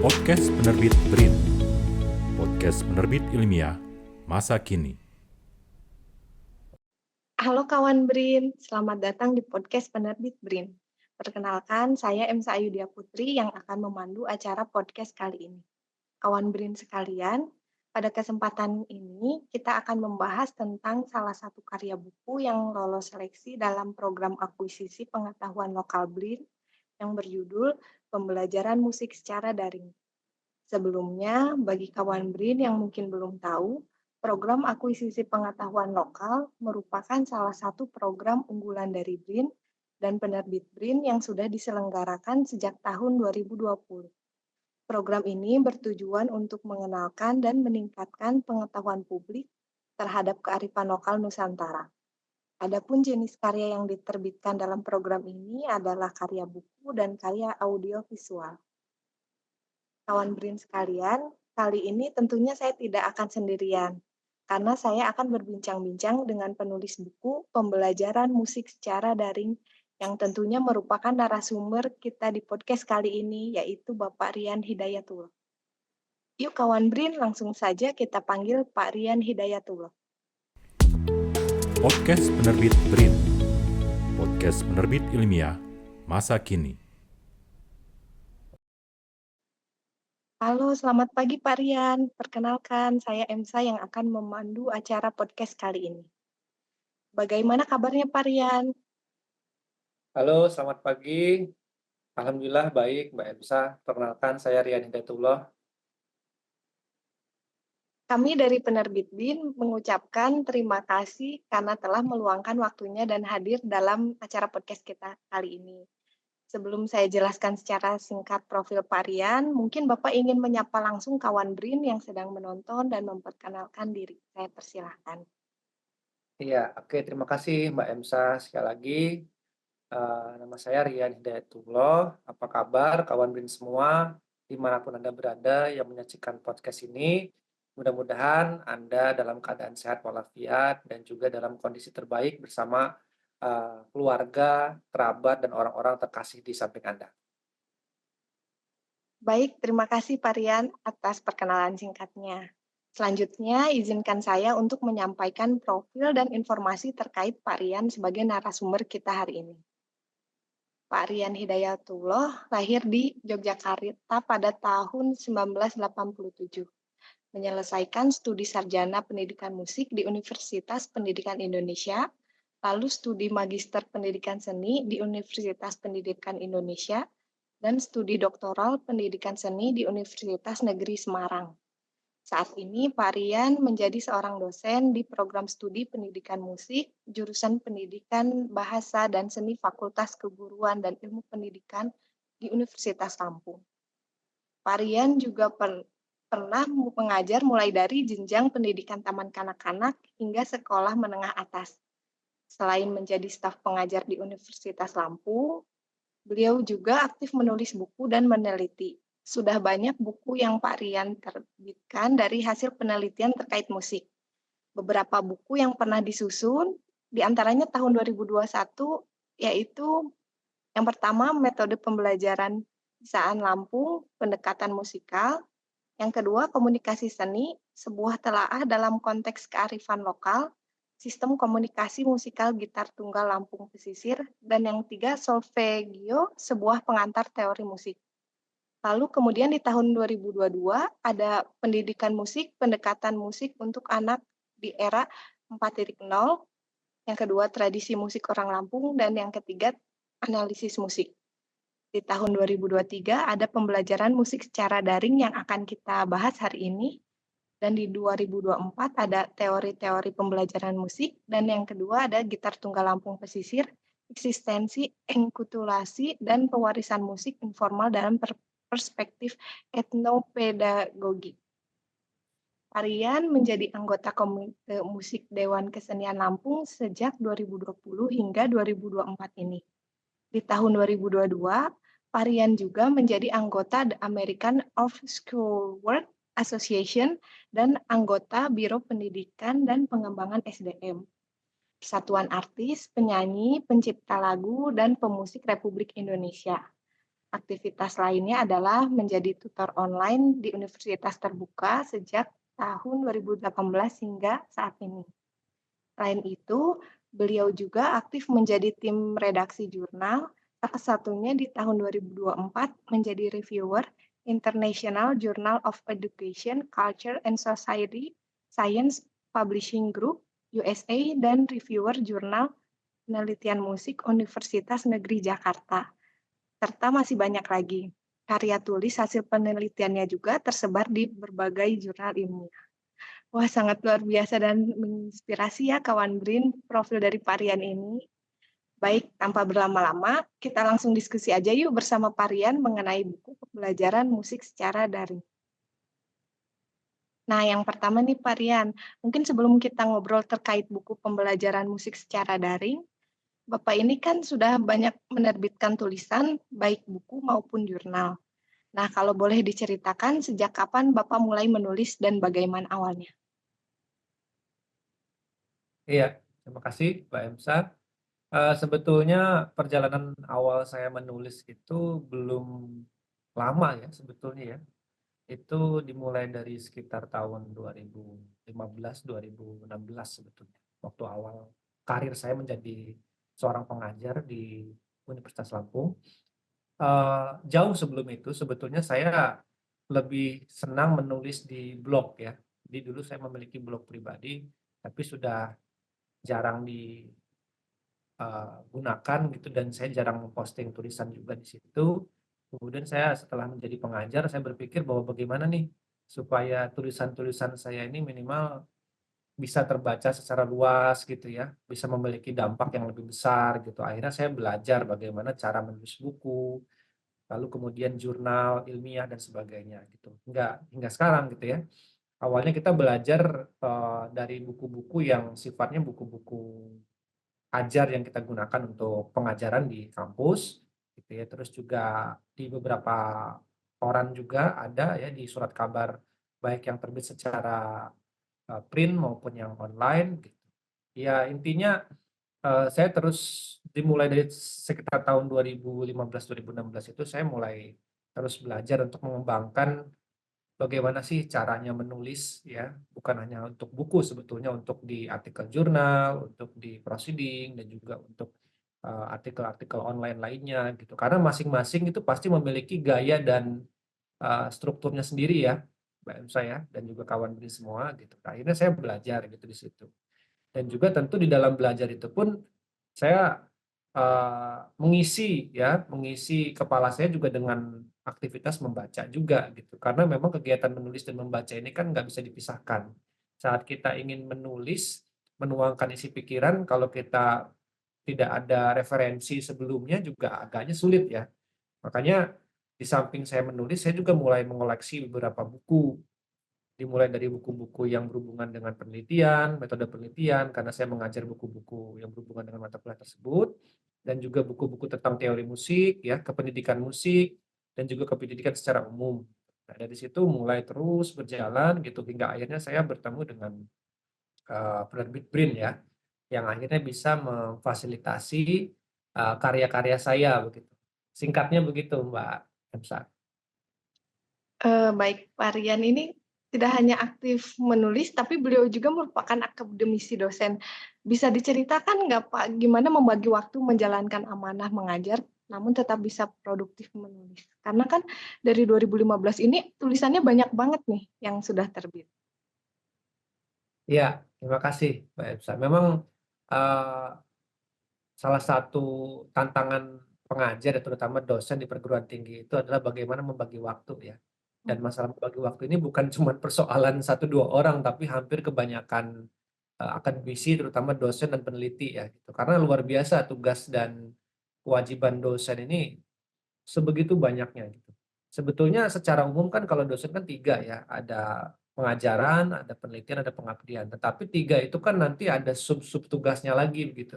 Podcast Penerbit BRIN, podcast penerbit ilmiah masa kini. Halo kawan BRIN, selamat datang di podcast Penerbit BRIN. Perkenalkan, saya Emsa Ayudia Putri yang akan memandu acara podcast kali ini. Kawan BRIN sekalian, pada kesempatan ini kita akan membahas tentang salah satu karya buku yang lolos seleksi dalam program akuisisi pengetahuan lokal BRIN yang berjudul Pembelajaran Musik Secara Daring. Sebelumnya, bagi kawan BRIN yang mungkin belum tahu, program akuisisi pengetahuan lokal merupakan salah satu program unggulan dari BRIN dan penerbit BRIN yang sudah diselenggarakan sejak tahun 2020. Program ini bertujuan untuk mengenalkan dan meningkatkan pengetahuan publik terhadap kearifan lokal Nusantara. Adapun jenis karya yang diterbitkan dalam program ini adalah karya buku dan karya audiovisual. Kawan BRIN sekalian, kali ini tentunya saya tidak akan sendirian, karena saya akan berbincang-bincang dengan penulis buku Pembelajaran Musik Secara Daring yang tentunya merupakan narasumber kita di podcast kali ini, yaitu Bapak Rian Hidayatullah. Yuk kawan BRIN, langsung saja kita panggil Pak Rian Hidayatullah. Podcast Penerbit BRIN, podcast penerbit ilmiah masa kini. Halo, selamat pagi Pak Rian. Perkenalkan, saya Emsa yang akan memandu acara podcast kali ini. Bagaimana kabarnya Pak Rian? Halo, selamat pagi. Alhamdulillah baik, Mbak Emsa. Perkenalkan, saya Rian Hidayatullah. Kami dari Penerbit BRIN mengucapkan terima kasih karena telah meluangkan waktunya dan hadir dalam acara podcast kita kali ini. Sebelum saya jelaskan secara singkat profil Pak Rian, mungkin Bapak ingin menyapa langsung kawan BRIN yang sedang menonton dan memperkenalkan diri. Saya persilahkan. Iya, oke, terima kasih Mbak Emsa sekali lagi. Nama saya Rian Hidayatullah. Apa kabar kawan BRIN semua, dimanapun Anda berada yang menyaksikan podcast ini. Mudah-mudahan Anda dalam keadaan sehat walafiat dan juga dalam kondisi terbaik bersama keluarga, kerabat, dan orang-orang terkasih di samping Anda. Baik, terima kasih Pak Rian atas perkenalan singkatnya. Selanjutnya, izinkan saya untuk menyampaikan profil dan informasi terkait Pak Rian sebagai narasumber kita hari ini. Pak Rian Hidayatullah lahir di Yogyakarta pada tahun 1987. Menyelesaikan studi sarjana pendidikan musik di Universitas Pendidikan Indonesia, lalu studi magister pendidikan seni di Universitas Pendidikan Indonesia, dan studi doktoral pendidikan seni di Universitas Negeri Semarang. Saat ini, Pak Rian menjadi seorang dosen di program studi pendidikan musik, jurusan pendidikan bahasa dan seni Fakultas Keguruan dan Ilmu Pendidikan di Universitas Lampung. Pak Rian juga pernah mengajar mulai dari jenjang pendidikan taman kanak-kanak hingga sekolah menengah atas. Selain menjadi staf pengajar di Universitas Lampung, beliau juga aktif menulis buku dan meneliti. Sudah banyak buku yang Pak Rian terbitkan dari hasil penelitian terkait musik. Beberapa buku yang pernah disusun, diantaranya tahun 2021, yaitu yang pertama Metode Pembelajaran Sisaan Lampung, Pendekatan Musikal. Yang kedua, Komunikasi Seni, sebuah telaah dalam konteks kearifan lokal, Sistem Komunikasi Musikal Gitar Tunggal Lampung Pesisir, dan yang ketiga, Solfeggio, sebuah pengantar teori musik. Lalu kemudian di tahun 2022 ada Pendidikan Musik, Pendekatan Musik untuk Anak di Era 4.0, yang kedua Tradisi Musik Orang Lampung, dan yang ketiga Analisis Musik. Di tahun 2023 ada pembelajaran musik secara daring yang akan kita bahas hari ini. Dan di 2024 ada teori-teori pembelajaran musik. Dan yang kedua ada Gitar Tunggal Lampung Pesisir, eksistensi, enkulturasi, dan pewarisan musik informal dalam perspektif etnopedagogi. Rian menjadi anggota Komite Musik Dewan Kesenian Lampung sejak 2020 hingga 2024 ini. Di tahun 2022, Rian juga menjadi anggota The American of Schoolwork Association dan anggota Biro Pendidikan dan Pengembangan SDM. Persatuan Artis, Penyanyi, Pencipta Lagu, dan Pemusik Republik Indonesia. Aktivitas lainnya adalah menjadi tutor online di universitas terbuka sejak tahun 2018 hingga saat ini. Selain itu, beliau juga aktif menjadi tim redaksi jurnal, salah satunya di tahun 2024 menjadi reviewer International Journal of Education, Culture and Society Science Publishing Group USA dan reviewer jurnal penelitian musik Universitas Negeri Jakarta, serta masih banyak lagi. Karya tulis hasil penelitiannya juga tersebar di berbagai jurnal ilmiah. Wah, sangat luar biasa dan menginspirasi ya kawan Brin, profil dari Parian ini. Baik, tanpa berlama-lama, kita langsung diskusi aja yuk bersama Parian mengenai buku pembelajaran musik secara daring. Nah, yang pertama nih Parian, mungkin sebelum kita ngobrol terkait buku pembelajaran musik secara daring, Bapak ini kan sudah banyak menerbitkan tulisan, baik buku maupun jurnal. Nah, kalau boleh diceritakan sejak kapan Bapak mulai menulis dan bagaimana awalnya? Iya, terima kasih Mbak Emsa. Sebetulnya perjalanan awal saya menulis itu belum lama ya sebetulnya ya. Itu dimulai dari sekitar tahun 2015, 2016 sebetulnya. Waktu awal karir saya menjadi seorang pengajar di Universitas Lampung. Jauh sebelum itu sebetulnya saya lebih senang menulis di blog ya. Jadi dulu saya memiliki blog pribadi, tapi sudah jarang gunakan gitu dan saya jarang memposting tulisan juga di situ. Kemudian saya setelah menjadi pengajar, saya berpikir bahwa bagaimana nih supaya tulisan-tulisan saya ini minimal bisa terbaca secara luas gitu ya, bisa memiliki dampak yang lebih besar gitu. Akhirnya saya belajar bagaimana cara menulis buku, lalu kemudian jurnal ilmiah dan sebagainya gitu. Hingga sekarang gitu ya. Awalnya kita belajar dari buku-buku yang sifatnya buku-buku ajar yang kita gunakan untuk pengajaran di kampus gitu ya. Terus juga di beberapa koran juga ada ya di surat kabar baik yang terbit secara print maupun yang online gitu. Ya intinya saya terus dimulai dari sekitar tahun 2015, 2016 itu saya mulai terus belajar untuk mengembangkan bagaimana sih caranya menulis ya, bukan hanya untuk buku sebetulnya, untuk di artikel jurnal, untuk di proceeding, dan juga untuk artikel-artikel online lainnya gitu. Karena masing-masing itu pasti memiliki gaya dan strukturnya sendiri ya, Mbak Emsa ya, dan juga kawan beli semua gitu. Nah, akhirnya saya belajar gitu di situ. Dan juga tentu di dalam belajar itu pun saya mengisi kepala saya juga dengan aktivitas membaca juga gitu. Karena memang kegiatan menulis dan membaca ini kan nggak bisa dipisahkan. Saat kita ingin menulis, menuangkan isi pikiran, kalau kita tidak ada referensi sebelumnya juga agaknya sulit ya. Makanya di samping saya menulis, saya juga mulai mengoleksi beberapa buku. Dimulai dari buku-buku yang berhubungan dengan penelitian, metode penelitian, karena saya mengajar buku-buku yang berhubungan dengan mata kuliah tersebut, dan juga buku-buku tentang teori musik, ya, kependidikan musik, dan juga kependidikan secara umum. Nah, dari situ mulai terus berjalan gitu hingga akhirnya saya bertemu dengan penerbit BRIN ya, yang akhirnya bisa memfasilitasi karya-karya saya begitu. Singkatnya begitu, Mbak Emsa. Baik, Parian ini tidak hanya aktif menulis, tapi beliau juga merupakan akademisi dosen. Bisa diceritakan nggak Pak, gimana membagi waktu menjalankan amanah mengajar, namun tetap bisa produktif menulis? Karena kan dari 2015 ini tulisannya banyak banget nih yang sudah terbit. Iya, terima kasih, Mbak Emsa. Memang salah satu tantangan pengajar ya, terutama dosen di perguruan tinggi itu adalah bagaimana membagi waktu ya. Dan masalah membagi waktu ini bukan cuma persoalan satu dua orang, tapi hampir kebanyakan akademisi, terutama dosen dan peneliti ya. Gitu. Karena luar biasa tugas dan kewajiban dosen ini sebegitu banyaknya gitu. Sebetulnya secara umum kan kalau dosen kan tiga ya, ada pengajaran, ada penelitian, ada pengabdian. Tetapi tiga itu kan nanti ada sub-sub tugasnya lagi begitu.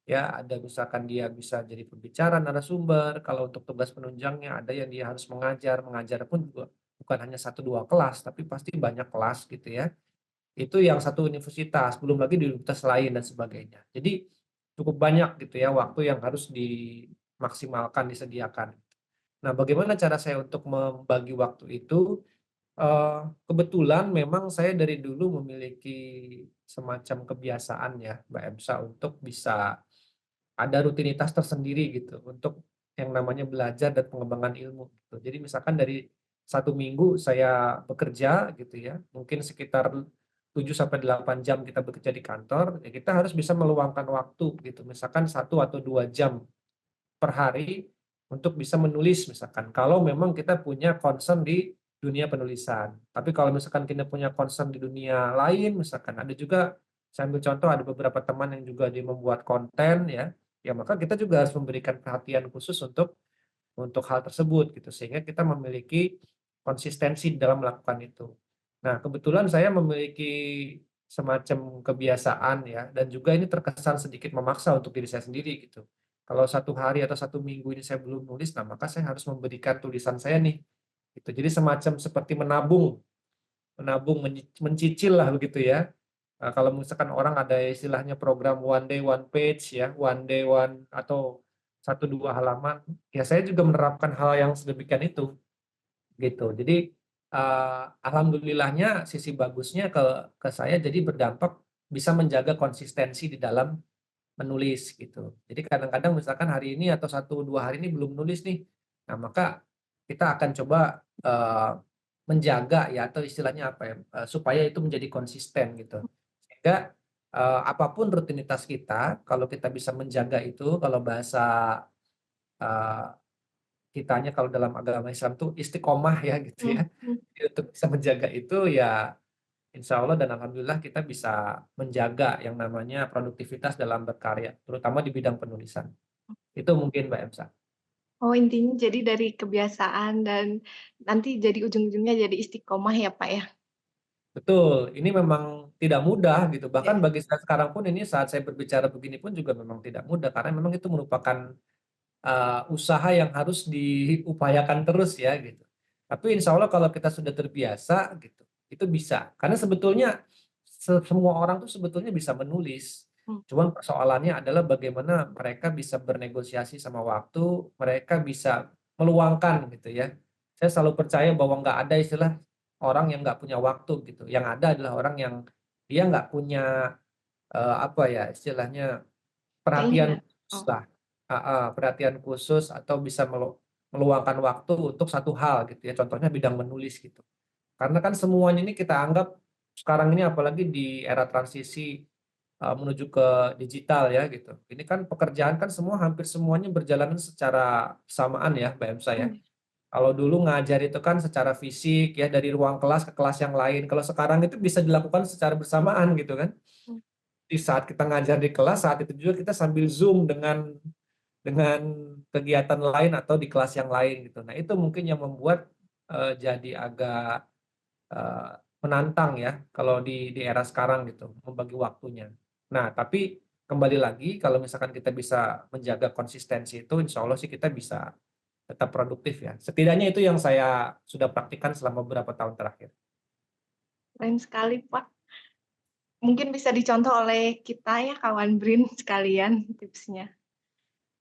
Ya, ada misalkan dia bisa jadi pembicara, narasumber, kalau untuk tugas penunjangnya ada yang dia harus mengajar pun juga bukan hanya satu 2 kelas, tapi pasti banyak kelas gitu ya. Itu yang satu universitas, belum lagi di universitas lain dan sebagainya. Jadi cukup banyak gitu ya waktu yang harus dimaksimalkan, disediakan. Nah, bagaimana cara saya untuk membagi waktu itu? Kebetulan memang saya dari dulu memiliki semacam kebiasaan ya, Mbak Emsa, untuk bisa ada rutinitas tersendiri gitu, untuk yang namanya belajar dan pengembangan ilmu gitu. Jadi misalkan dari 1 minggu saya bekerja gitu ya, mungkin sekitar 7 sampai 8 jam kita bekerja di kantor, ya kita harus bisa meluangkan waktu gitu, misalkan 1 atau 2 jam per hari untuk bisa menulis misalkan, kalau memang kita punya concern di dunia penulisan. Tapi kalau misalkan kita punya concern di dunia lain, misalkan ada juga, saya ambil contoh ada beberapa teman yang juga dia membuat konten ya, ya maka kita juga harus memberikan perhatian khusus untuk hal tersebut gitu, sehingga kita memiliki konsistensi dalam melakukan itu. Nah, kebetulan saya memiliki semacam kebiasaan ya, dan juga ini terkesan sedikit memaksa untuk diri saya sendiri gitu. Kalau 1 hari atau 1 minggu ini saya belum nulis, nah maka saya harus memberikan tulisan saya nih, gitu. Jadi semacam seperti menabung, menabung, mencicil lah begitu ya. Kalau misalkan orang ada istilahnya program one day one page ya, one day one atau 1 2 halaman, ya saya juga menerapkan hal yang sedemikian itu, gitu. Jadi, alhamdulillahnya sisi bagusnya ke saya jadi berdampak bisa menjaga konsistensi di dalam menulis gitu. Jadi kadang-kadang misalkan hari ini atau 1 2 hari ini belum nulis nih, nah maka kita akan coba, menjaga ya atau istilahnya apa ya, supaya itu menjadi konsisten gitu. Sehingga, apa rutinitas kita, kalau kita bisa menjaga itu, kalau bahasa, eee, kitanya kalau dalam agama Islam tuh istiqomah ya gitu Mhm ya. mhm. Jadi untuk bisa menjaga itu ya insya Allah dan alhamdulillah kita bisa menjaga yang namanya produktivitas dalam berkarya, terutama di bidang penulisan. Itu mungkin Mbak Emsa. Oh, intinya jadi dari kebiasaan dan nanti jadi ujung-ujungnya jadi istiqomah ya, Pak, ya? Betul, ini memang tidak mudah gitu, bahkan Iya. bagi saya sekarang pun ini saat saya berbicara begini pun juga memang tidak mudah, karena memang itu merupakan, usaha yang harus diupayakan terus ya gitu. Tapi insya Allah kalau kita sudah terbiasa gitu, itu bisa. Karena sebetulnya semua orang tuh sebetulnya bisa menulis, Mmm, cuman persoalannya adalah bagaimana mereka bisa bernegosiasi sama waktu, mereka bisa meluangkan gitu ya. Saya selalu percaya bahwa nggak ada istilah orang yang nggak punya waktu gitu, yang ada adalah orang yang dia nggak punya, apa ya istilahnya, perhatian keinginan. khusus Oh, lah, heeh, perhatian khusus atau bisa meluangkan waktu untuk satu hal gitu ya, contohnya bidang menulis gitu. Karena kan semuanya ini kita anggap sekarang ini apalagi di era transisi, menuju ke digital ya gitu. Ini kan pekerjaan kan semua hampir semuanya berjalan secara bersamaan ya, Mbak Emsa ya. mhm, Kalau dulu ngajar itu kan secara fisik ya dari ruang kelas ke kelas yang lain, kalau sekarang itu bisa dilakukan secara bersamaan gitu kan. mmm. Di saat kita ngajar di kelas, saat itu juga kita sambil Zoom dengan kegiatan lain atau di kelas yang lain gitu. Nah, itu mungkin yang membuat, jadi agak, eee, menantang ya kalau di era sekarang gitu, membagi waktunya. Nah, tapi kembali lagi kalau misalkan kita bisa menjaga konsistensi itu, insya Allah sih kita bisa tetap produktif ya. Setidaknya itu yang saya sudah praktikkan selama beberapa tahun terakhir. Keren sekali, Pak. Mungkin bisa dicontoh oleh kita ya, kawan BRIN sekalian tipsnya.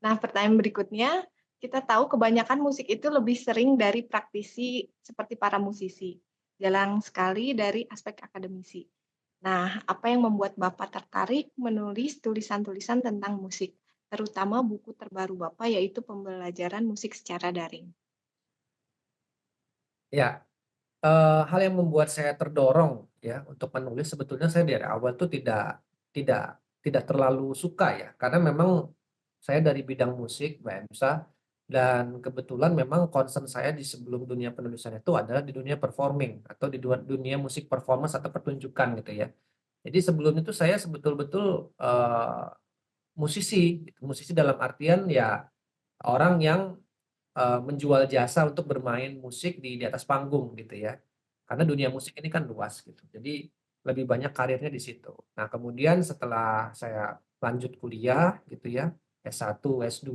Nah, pertanyaan berikutnya, kita tahu kebanyakan musik itu lebih sering dari praktisi seperti para musisi, jarang sekali dari aspek akademisi. Nah, apa yang membuat Bapak tertarik menulis tulisan-tulisan tentang musik, terutama buku terbaru Bapak yaitu Pembelajaran Musik Secara Daring? Ya, hal yang membuat saya terdorong ya untuk menulis sebetulnya saya dari awal tuh tidak terlalu suka ya, karena memang saya dari bidang musik, Mbak Emsa, dan kebetulan memang concern saya di sebelum dunia penulisan itu adalah di dunia performing atau di dunia musik performance atau pertunjukan gitu ya. Jadi sebelum itu saya sebetul-betul, musisi gitu, musisi dalam artian ya orang yang menjual jasa untuk bermain musik di atas panggung gitu ya. Karena dunia musik ini kan luas gitu. Jadi lebih banyak karirnya di situ. Nah, kemudian setelah saya lanjut kuliah gitu ya, S1, S2,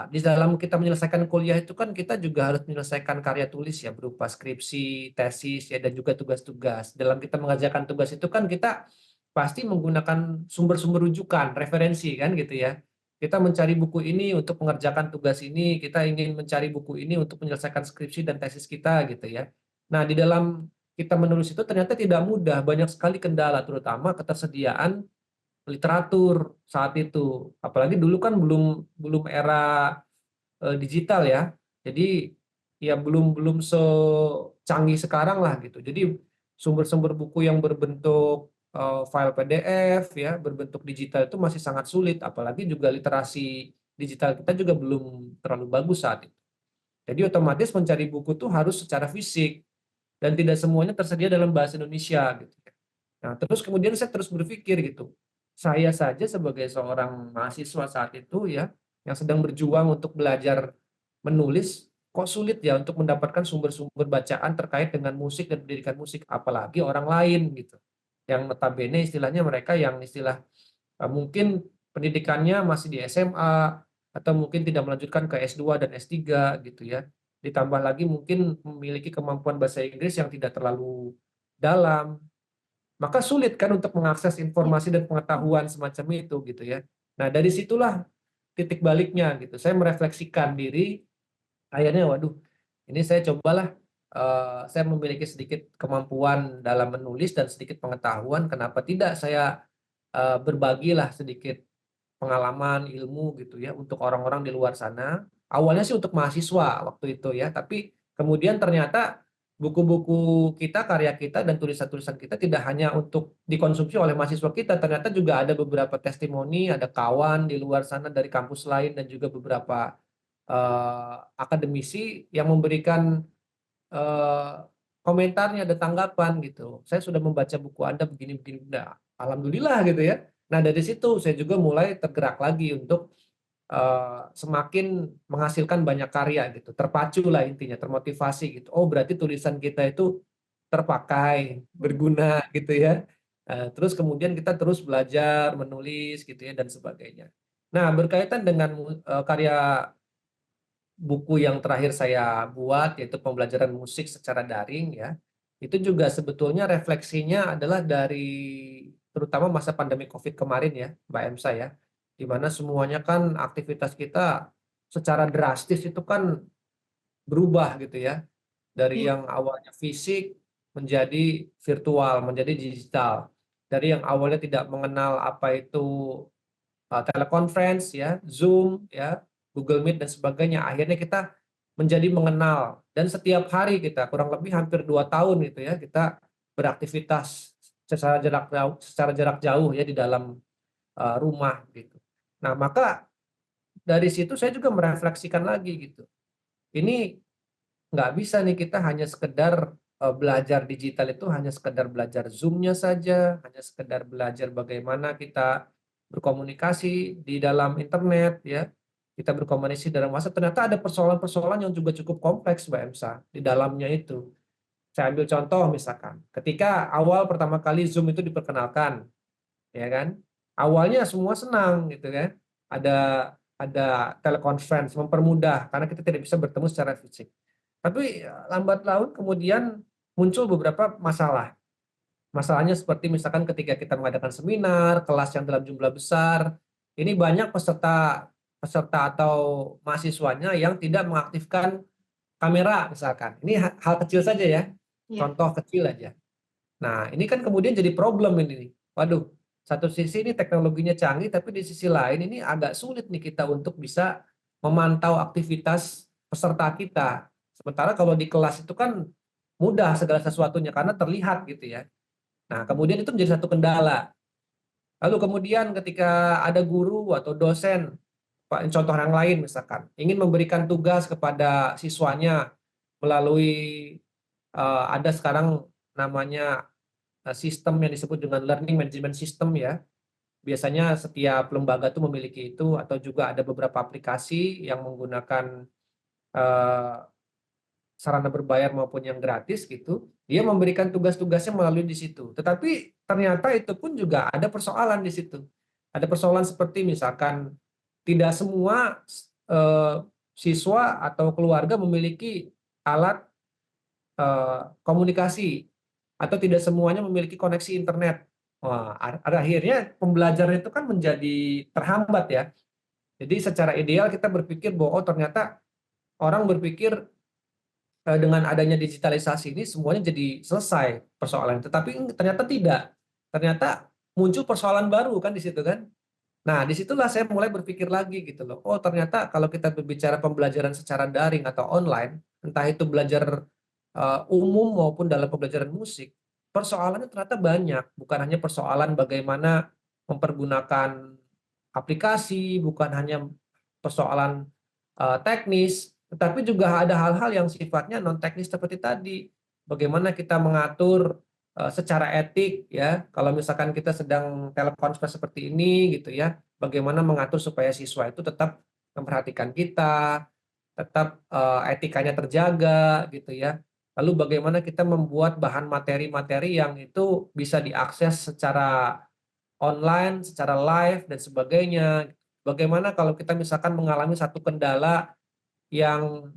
di dalam kita menyelesaikan kuliah itu kan kita juga harus menyelesaikan karya tulis ya berupa skripsi, tesis ya dan juga tugas-tugas. Dalam kita mengerjakan tugas itu kan kita pasti menggunakan sumber-sumber rujukan, referensi kan gitu ya. kita mencari buku ini untuk mengerjakan tugas ini, kita ingin mencari buku ini untuk menyelesaikan skripsi dan tesis kita gitu ya. Nah, di dalam kita menulis itu ternyata tidak mudah, banyak sekali kendala, terutama ketersediaan literatur saat itu. Apalagi dulu kan belum belum era digital ya. Jadi ya belum belum secanggih sekarang lah gitu. Jadi sumber-sumber buku yang berbentuk file PDF ya, berbentuk digital itu masih sangat sulit. Apalagi juga literasi digital kita juga belum terlalu bagus saat itu. Jadi otomatis mencari buku tuh harus secara fisik dan tidak semuanya tersedia dalam bahasa Indonesia gitu. Nah, terus kemudian saya terus berpikir gitu. Saya saja sebagai seorang mahasiswa saat itu ya, yang sedang berjuang untuk belajar menulis, kok sulit ya untuk mendapatkan sumber-sumber bacaan terkait dengan musik dan pendidikan musik, apalagi orang lain gitu. Yang notabene istilahnya mereka yang istilah mungkin pendidikannya masih di SMA atau mungkin tidak melanjutkan ke S2 dan S3 gitu ya. Ditambah lagi mungkin memiliki kemampuan bahasa Inggris yang tidak terlalu dalam, maka sulit kan untuk mengakses Ya. informasi dan pengetahuan semacam itu gitu ya. Nah, dari situlah titik baliknya gitu. Saya merefleksikan diri, akhirnya waduh, ini saya cobalah saya memiliki sedikit kemampuan dalam menulis dan sedikit pengetahuan, kenapa tidak saya berbagilah sedikit pengalaman, ilmu gitu ya untuk orang-orang di luar sana. Awalnya sih untuk mahasiswa waktu itu ya, tapi kemudian ternyata buku-buku kita, karya kita dan tulisan-tulisan kita tidak hanya untuk dikonsumsi oleh mahasiswa kita, ternyata juga ada beberapa testimoni, ada kawan di luar sana dari kampus lain dan juga beberapa akademisi yang memberikan eh, komentarnya, ada tanggapan gitu. Saya sudah membaca buku Anda begini-begini, nah, alhamdulillah gitu ya. Nah, dari situ saya juga mulai tergerak lagi untuk semakin menghasilkan banyak karya gitu. Terpacu lah intinya, termotivasi gitu. Oh, berarti tulisan kita itu terpakai, berguna gitu ya. Terus kemudian kita terus belajar menulis gitu ya dan sebagainya. Nah, berkaitan dengan karya buku yang terakhir saya buat yaitu pembelajaran musik secara daring ya. Itu juga sebetulnya refleksinya adalah dari terutama masa pandemi Covid kemarin ya, Mbak Emsa ya. Di mana semuanya kan aktivitas kita secara drastis itu kan berubah gitu ya. Dari Iya. yang awalnya fisik menjadi virtual, menjadi digital. Dari yang awalnya tidak mengenal apa itu teleconference ya, Zoom ya, Google Meet dan sebagainya. Akhirnya kita menjadi mengenal dan setiap hari kita kurang lebih hampir 2 tahun gitu ya kita beraktivitas secara jarak jauh ya di dalam rumah gitu. Nah, maka dari situ saya juga merefleksikan lagi gitu. Ini nggak bisa nih kita hanya sekedar belajar digital itu hanya sekedar belajar Zoom-nya saja, hanya sekedar belajar bagaimana kita berkomunikasi di dalam internet ya. Kita berkomunikasi dalam WhatsApp, ternyata ada persoalan-persoalan yang juga cukup kompleks Mbak Emsa di dalamnya itu. Saya ambil contoh misalkan, ketika awal pertama kali Zoom itu diperkenalkan, ya kan? Awalnya semua senang gitu kan. Ada ada teleconference mempermudah karena kita tidak bisa bertemu secara fisik. Tapi lambat laun kemudian muncul beberapa masalah. Masalahnya seperti misalkan ketika kita mengadakan seminar, kelas yang dalam jumlah besar, ini banyak peserta peserta atau mahasiswanya yang tidak mengaktifkan kamera misalkan. Ini hal kecil saja ya, Iya. contoh kecil aja. Nah, ini kan kemudian jadi problem ini nih. Waduh, satu sisi ini teknologinya canggih, tapi di sisi lain ini agak sulit nih kita untuk bisa memantau aktivitas peserta kita. Sementara kalau di kelas itu kan mudah segala sesuatunya karena terlihat gitu ya. Nah, kemudian itu menjadi satu kendala. Lalu kemudian ketika ada guru atau dosen, contoh yang lain misalkan, ingin memberikan tugas kepada siswanya melalui ada sekarang namanya sistem yang disebut dengan learning management system ya. Biasanya setiap lembaga itu memiliki itu atau juga ada beberapa aplikasi yang menggunakan eh, sarana berbayar maupun yang gratis gitu. Dia memberikan tugas-tugasnya melalui di situ. Tetapi ternyata itu pun juga ada persoalan di situ. Ada persoalan seperti misalkan tidak semua eh, siswa atau keluarga memiliki alat komunikasi atau tidak semuanya memiliki koneksi internet. Wah, akhirnya pembelajaran itu kan menjadi terhambat ya. Jadi secara ideal kita berpikir bahwa oh ternyata orang berpikir dengan adanya digitalisasi ini semuanya jadi selesai persoalan, tetapi ternyata tidak. Ternyata muncul persoalan baru kan di situ kan. Nah, disitulah saya mulai berpikir lagi gitu loh. Oh, ternyata kalau kita berbicara pembelajaran secara daring atau online, entah itu belajar umum maupun dalam pembelajaran musik, persoalannya ternyata banyak. Bukan hanya persoalan bagaimana mempergunakan aplikasi, bukan hanya persoalan teknis, tetapi juga ada hal-hal yang sifatnya non teknis seperti tadi. Bagaimana kita mengatur secara etik ya, kalau misalkan kita sedang telekonferensi seperti ini gitu ya, bagaimana mengatur supaya siswa itu tetap memperhatikan kita, tetap etikanya terjaga gitu ya. Lalu bagaimana kita membuat bahan materi-materi yang itu bisa diakses secara online, secara live dan sebagainya. Bagaimana kalau kita misalkan mengalami satu kendala yang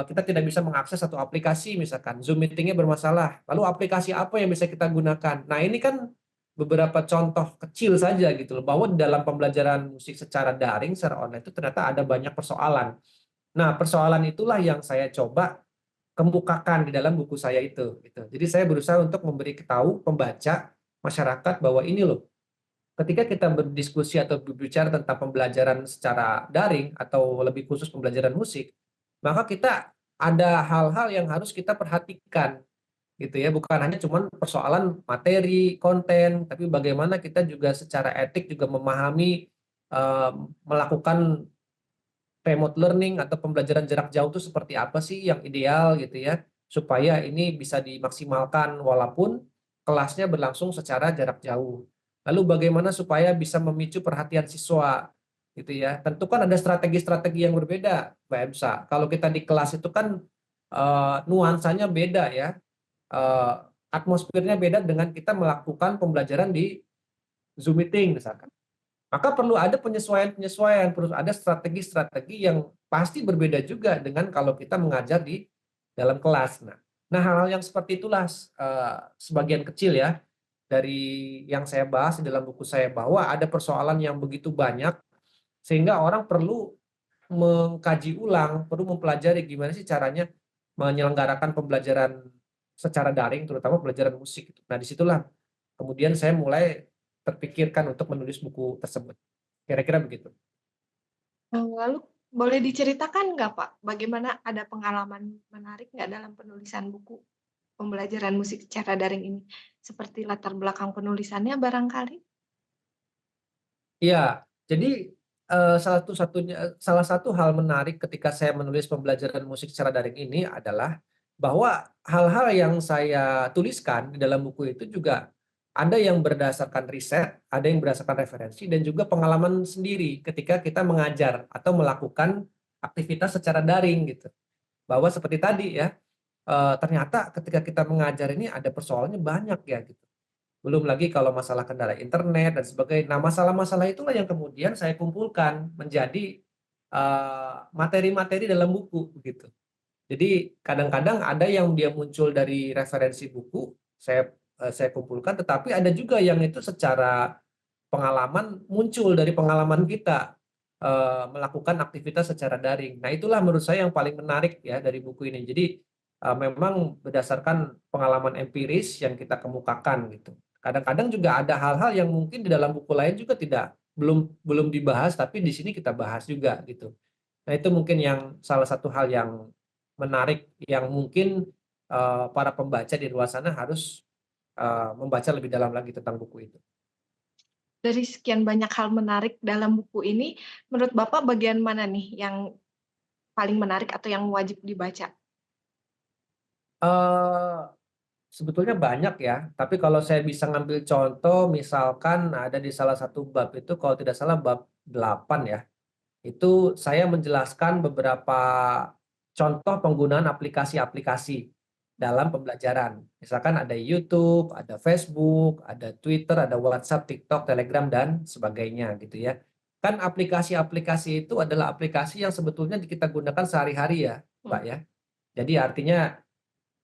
kita tidak bisa mengakses satu aplikasi misalkan, Zoom meeting-nya bermasalah, lalu aplikasi apa yang bisa kita gunakan? Nah, ini kan beberapa contoh kecil saja gitu loh, bahwa di dalam pembelajaran musik secara daring, secara online itu ternyata ada banyak persoalan. Nah, persoalan itulah yang saya coba kemukakan di dalam buku saya itu, gitu. Jadi saya berusaha untuk memberi tahu pembaca, masyarakat bahwa ini loh, ketika kita berdiskusi atau berbicara tentang pembelajaran secara daring atau lebih khusus pembelajaran musik, maka kita ada hal-hal yang harus kita perhatikan gitu ya, bukan hanya cuman persoalan materi, konten, tapi bagaimana kita juga secara etik juga memahami melakukan remote learning atau pembelajaran jarak jauh itu seperti apa sih yang ideal gitu ya, supaya ini bisa dimaksimalkan walaupun kelasnya berlangsung secara jarak jauh. Lalu bagaimana supaya bisa memicu perhatian siswa gitu ya. Tentu kan ada strategi-strategi yang berbeda, Mbak Emsa. Kalau kita di kelas itu kan nuansanya beda ya, eee, atmosfernya beda dengan kita melakukan pembelajaran di Zoom meeting misalkan. Maka perlu ada penyesuaian-penyesuaian, perlu ada strategi-strategi yang pasti berbeda juga dengan kalau kita mengajar di dalam kelas. Hal-hal yang seperti itulah sebagian kecil ya dari yang saya bahas di dalam buku saya, bahwa ada persoalan yang begitu banyak sehingga orang perlu mengkaji ulang, perlu mempelajari gimana sih caranya menyelenggarakan pembelajaran secara daring, terutama pelajaran musik. Nah, disitulah kemudian saya mulai terpikirkan untuk menulis buku tersebut. Kira-kira begitu. Lalu boleh diceritakan nggak Pak, bagaimana ada pengalaman menarik nggak dalam penulisan buku pembelajaran musik secara daring ini? Seperti latar belakang penulisannya barangkali? Iya, jadi salah satu hal menarik ketika saya menulis pembelajaran musik secara daring ini adalah bahwa hal-hal yang saya tuliskan di dalam buku itu juga ada yang berdasarkan riset, ada yang berdasarkan referensi, dan juga pengalaman sendiri ketika kita mengajar atau melakukan aktivitas secara daring gitu. Bahwa seperti tadi ya, ternyata ketika kita mengajar ini ada persoalannya banyak ya gitu. Belum lagi kalau masalah kendala internet dan sebagainya. Nah, masalah-masalah itulah yang kemudian saya kumpulkan menjadi materi-materi dalam buku begitu. Jadi kadang-kadang ada yang dia muncul dari referensi buku, saya kumpulkan, tetapi ada juga yang itu secara pengalaman muncul dari pengalaman kita melakukan aktivitas secara daring. Nah, itulah menurut saya yang paling menarik ya dari buku ini. Jadi memang berdasarkan pengalaman empiris yang kita kemukakan gitu. Kadang-kadang juga ada hal-hal yang mungkin di dalam buku lain juga belum belum dibahas, tapi di sini kita bahas juga gitu. Nah, itu mungkin yang salah satu hal yang menarik yang mungkin para pembaca di luar sana harus membaca lebih dalam lagi tentang buku itu. Dari sekian banyak hal menarik dalam buku ini, menurut Bapak bagian mana nih yang paling menarik atau yang wajib dibaca? Eee, Sebetulnya banyak ya, tapi kalau saya bisa ngambil contoh misalkan ada di salah satu bab itu kalau tidak salah bab 8 ya, itu saya menjelaskan beberapa contoh penggunaan aplikasi-aplikasi dalam pembelajaran. Misalkan ada YouTube, ada Facebook, ada Twitter, ada WhatsApp, TikTok, Telegram, dan sebagainya gitu ya. Kan aplikasi-aplikasi itu adalah aplikasi yang sebetulnya kita gunakan sehari-hari ya, Mbak Mhm. ya. Jadi artinya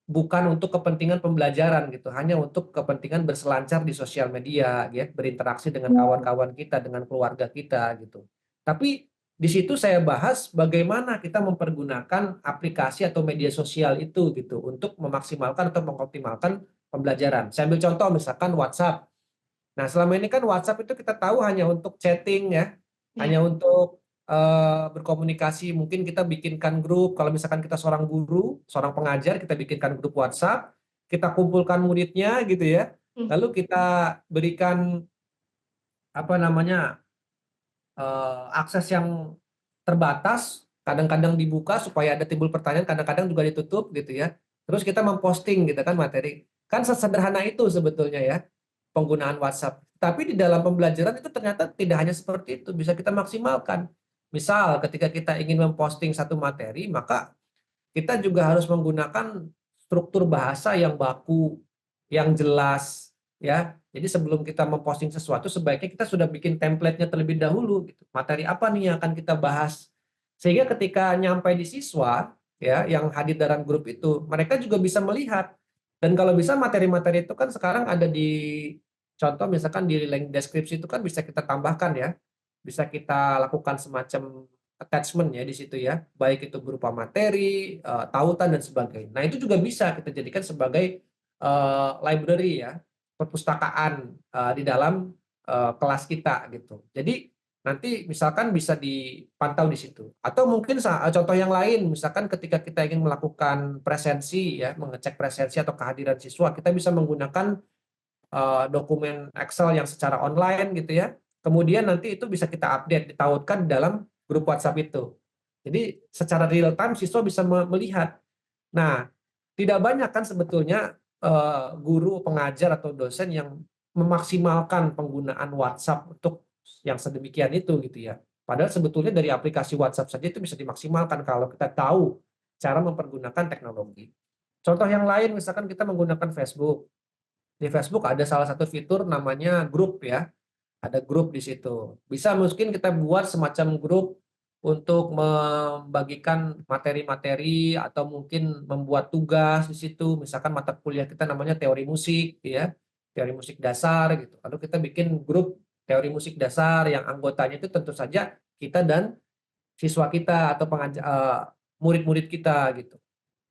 bukan untuk kepentingan pembelajaran gitu, hanya untuk kepentingan berselancar di sosial media ya, berinteraksi dengan kawan-kawan kita, dengan keluarga kita gitu. Tapi di situ saya bahas bagaimana kita mempergunakan aplikasi atau media sosial itu gitu untuk memaksimalkan atau mengoptimalkan pembelajaran. Saya ambil contoh misalkan WhatsApp. Nah, selama ini kan WhatsApp itu kita tahu hanya untuk chatting ya, Ya. hanya untuk berkomunikasi. Mungkin kita bikinkan grup, kalau misalkan kita seorang guru, seorang pengajar, kita bikinkan grup WhatsApp, kita kumpulkan muridnya gitu ya. Hmm. Lalu kita berikan apa namanya akses yang terbatas, kadang-kadang dibuka supaya ada timbul pertanyaan, kadang-kadang juga ditutup gitu ya. Terus kita memposting gitu kan materi. Kan sesederhana itu sebetulnya ya penggunaan WhatsApp. Tapi di dalam pembelajaran itu ternyata tidak hanya seperti itu, bisa kita maksimalkan. Misal ketika kita ingin memposting satu materi, maka kita juga harus menggunakan struktur bahasa yang baku, yang jelas, ya. Jadi sebelum kita memposting sesuatu, sebaiknya kita sudah bikin template-nya terlebih dahulu, gitu. Materi apa nih yang akan kita bahas? Sehingga ketika nyampe di siswa, ya, yang hadir dalam grup itu, mereka juga bisa melihat. Dan kalau bisa materi-materi itu kan sekarang ada di contoh misalkan di link deskripsi itu kan bisa kita tambahkan ya, bisa kita lakukan semacam attachment ya di situ ya, baik itu berupa materi, tautan dan sebagainya. Nah, itu juga bisa kita jadikan sebagai library ya, perpustakaan di dalam kelas kita gitu. Jadi nanti misalkan bisa dipantau di situ. Atau mungkin contoh yang lain, misalkan ketika kita ingin melakukan presensi ya, mengecek presensi atau kehadiran siswa, kita bisa menggunakan dokumen Excel yang secara online gitu ya. Kemudian nanti itu bisa kita update, ditautkan di dalam grup WhatsApp itu. Jadi secara real time siswa bisa melihat. Nah, tidak banyak kan sebetulnya guru, pengajar atau dosen yang memaksimalkan penggunaan WhatsApp untuk yang sedemikian itu gitu ya. Padahal sebetulnya dari aplikasi WhatsApp saja itu bisa dimaksimalkan kalau kita tahu cara mempergunakan teknologi. Contoh yang lain misalkan kita menggunakan Facebook. Di Facebook ada salah satu fitur namanya grup ya, ada grup di situ. Bisa mungkin kita buat semacam grup untuk membagikan materi-materi atau mungkin membuat tugas di situ. Misalkan mata kuliah kita namanya teori musik ya, teori musik dasar gitu. Lalu kita bikin grup teori musik dasar yang anggotanya itu tentu saja kita dan siswa kita atau murid-murid kita gitu.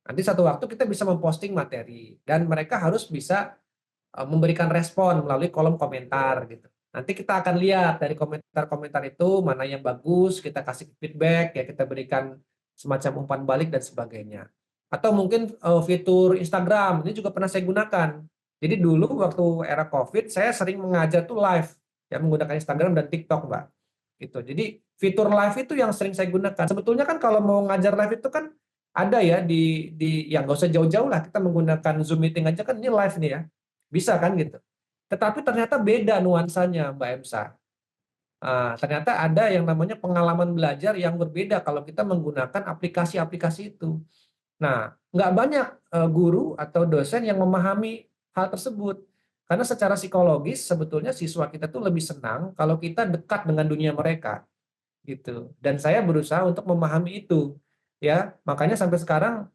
Nanti satu waktu kita bisa memposting materi dan mereka harus bisa memberikan respon melalui kolom komentar gitu. Nanti kita akan lihat dari komentar-komentar itu mana yang bagus, kita kasih feedback ya, kita berikan semacam umpan balik dan sebagainya. Atau mungkin fitur Instagram ini juga pernah saya gunakan. Jadi dulu waktu era Covid saya sering mengajar tuh live ya menggunakan Instagram dan TikTok, Mbak. Gitu. Jadi fitur live itu yang sering saya gunakan. Sebetulnya kan kalau mau ngajar live itu kan ada ya di yang nggak usah jauh-jauh lah kita menggunakan Zoom meeting aja kan ini live nih ya. Bisa kan gitu. Tetapi ternyata beda nuansanya Mbak Emsa. Ternyata ada yang namanya pengalaman belajar yang berbeda kalau kita menggunakan aplikasi-aplikasi itu. Nah, nggak banyak guru atau dosen yang memahami hal tersebut. Karena secara psikologis sebetulnya siswa kita tuh lebih senang kalau kita dekat dengan dunia mereka gitu. Dan saya berusaha untuk memahami itu. Ya, makanya sampai sekarang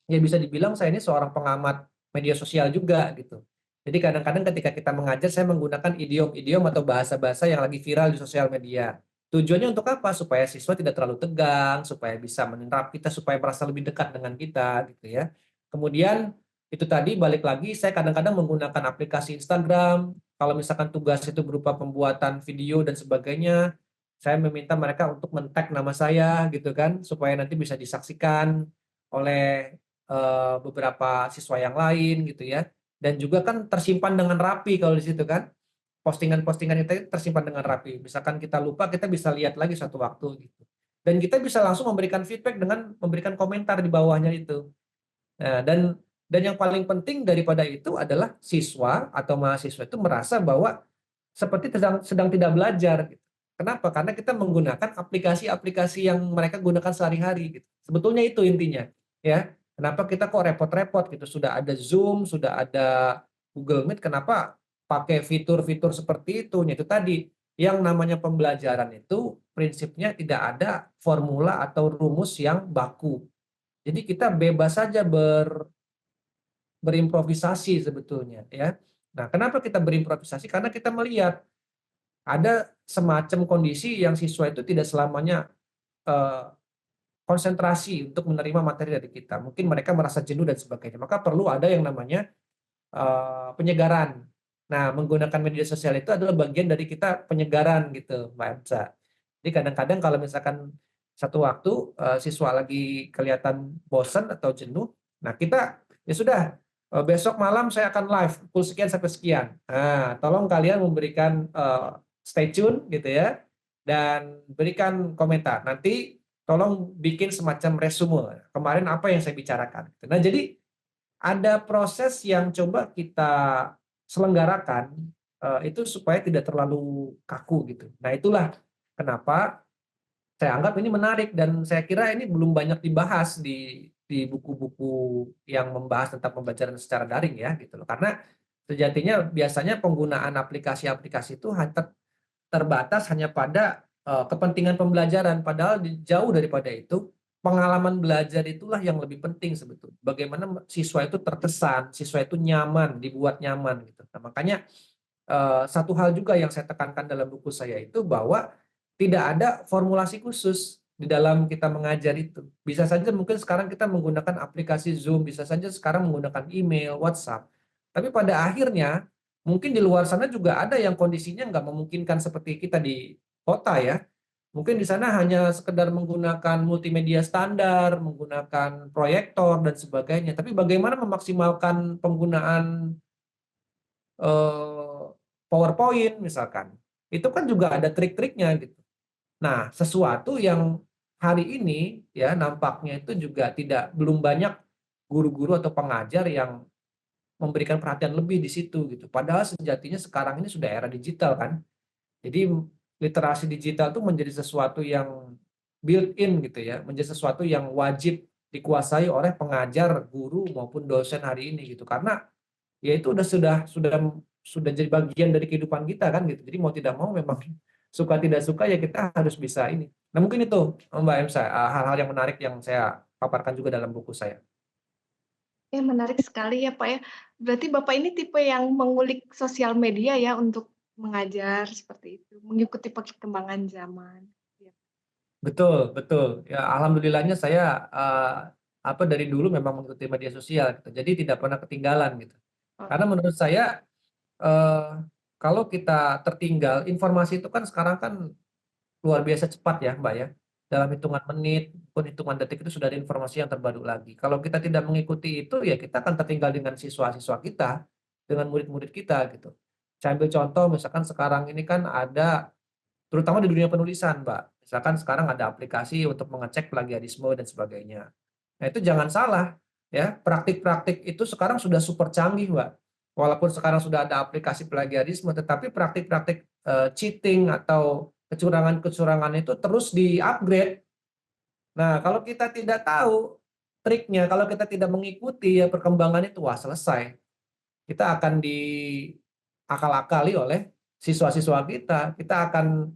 ya bisa dibilang saya ini seorang pengamat media sosial juga gitu. Jadi kadang-kadang ketika kita mengajar saya menggunakan idiom-idiom atau bahasa-bahasa yang lagi viral di sosial media. Tujuannya untuk apa? Supaya siswa tidak terlalu tegang, supaya bisa menyerap kita, supaya merasa lebih dekat dengan kita gitu ya. Kemudian itu tadi balik lagi saya kadang-kadang menggunakan aplikasi Instagram. Kalau misalkan tugas itu berupa pembuatan video dan sebagainya, saya meminta mereka untuk men-tag nama saya gitu kan, supaya nanti bisa disaksikan oleh beberapa siswa yang lain gitu ya. Dan juga kan tersimpan dengan rapi kalau di situ kan. Postingan-postingan itu tersimpan dengan rapi. Misalkan kita lupa, kita bisa lihat lagi suatu waktu gitu. Dan kita bisa langsung memberikan feedback dengan memberikan komentar di bawahnya itu. Nah, dan yang paling penting daripada itu adalah siswa atau mahasiswa itu merasa bahwa seperti sedang tidak belajar gitu. Kenapa? Karena kita menggunakan aplikasi-aplikasi yang mereka gunakan sehari-hari gitu. Sebetulnya itu intinya, ya. Kenapa kita kok repot-repot gitu? Sudah ada Zoom, sudah ada Google Meet, kenapa pakai fitur-fitur seperti itu? Itu tadi yang namanya pembelajaran itu prinsipnya tidak ada formula atau rumus yang baku. Jadi kita bebas saja berimprovisasi sebetulnya, ya. Nah, kenapa kita berimprovisasi? Karena kita melihat ada semacam kondisi yang siswa itu tidak selamanya eh, konsentrasi untuk menerima materi dari kita. Mungkin mereka merasa jenuh dan sebagainya. Maka perlu ada yang namanya penyegaran. Nah, menggunakan media sosial itu adalah bagian dari kita penyegaran gitu, Mbak Emsa. Jadi kadang-kadang kalau misalkan satu waktu siswa lagi kelihatan bosan atau jenuh, nah kita ya sudah besok malam saya akan live pukul sekian sampai sekian. Nah, tolong kalian memberikan stay tune gitu ya dan berikan komentar. Nanti tolong bikin semacam resume kemarin apa yang saya bicarakan. Nah, jadi ada proses yang coba kita selenggarakan itu supaya tidak terlalu kaku gitu. Nah, itulah kenapa saya anggap ini menarik dan saya kira ini belum banyak dibahas di buku-buku yang membahas tentang pembelajaran secara daring ya gitu loh. Karena sejatinya biasanya penggunaan aplikasi-aplikasi itu terbatas hanya pada kepentingan pembelajaran, padahal jauh daripada itu pengalaman belajar itulah yang lebih penting sebetulnya. Bagaimana siswa itu terkesan, siswa itu nyaman, dibuat nyaman gitu. Nah, makanya satu hal juga yang saya tekankan dalam buku saya itu bahwa tidak ada formulasi khusus di dalam kita mengajar itu. Bisa saja mungkin sekarang kita menggunakan aplikasi Zoom, bisa saja sekarang menggunakan email, WhatsApp. Tapi pada akhirnya mungkin di luar sana juga ada yang kondisinya nggak memungkinkan seperti kita di kota ya. Mungkin di sana hanya sekedar menggunakan multimedia standar, menggunakan proyektor dan sebagainya. Tapi bagaimana memaksimalkan penggunaan eh, PowerPoint misalkan, itu kan juga ada trik-triknya gitu. Nah, sesuatu yang hari ini ya nampaknya itu juga belum banyak guru-guru atau pengajar yang memberikan perhatian lebih di situ gitu. Padahal sejatinya sekarang ini sudah era digital kan. Jadi literasi digital itu menjadi sesuatu yang built-in gitu ya, menjadi sesuatu yang wajib dikuasai oleh pengajar, guru maupun dosen hari ini gitu. Karena ya itu sudah jadi bagian dari kehidupan kita kan gitu. Jadi mau tidak mau memang suka tidak suka ya kita harus bisa ini. Nah, mungkin itu Mbak Emsa hal-hal yang menarik yang saya paparkan juga dalam buku saya. Menarik sekali ya, Pak, ya. Berarti Bapak ini tipe yang mengulik sosial media ya untuk mengajar seperti itu, mengikuti perkembangan zaman. Ya. Betul, betul. Ya alhamdulillahnya saya dari dulu memang mengikuti media sosial gitu. Jadi tidak pernah ketinggalan gitu. Oh, Karena menurut saya eh, kalau kita tertinggal informasi itu kan sekarang kan luar biasa cepat ya, Mbak ya. Dalam hitungan menit, pun hitungan detik itu sudah ada informasi yang terbaru lagi. Kalau kita tidak mengikuti itu, ya kita akan tertinggal dengan siswa-siswa kita, dengan murid-murid kita gitu. Saya ambil contoh, misalkan sekarang ini kan ada, terutama di dunia penulisan, Mbak. Misalkan sekarang ada aplikasi untuk mengecek plagiarisme dan sebagainya. Nah itu jangan salah, ya praktik-praktik itu sekarang sudah super canggih, Mbak. Walaupun sekarang sudah ada aplikasi plagiarisme, tetapi praktik-praktik cheating atau kecurangan-kecurangan itu terus di-upgrade. Nah, kalau kita tidak tahu triknya, kalau kita tidak mengikuti ya perkembangan itu, wah selesai. Kita akan diakal-akali oleh siswa-siswa kita. Kita akan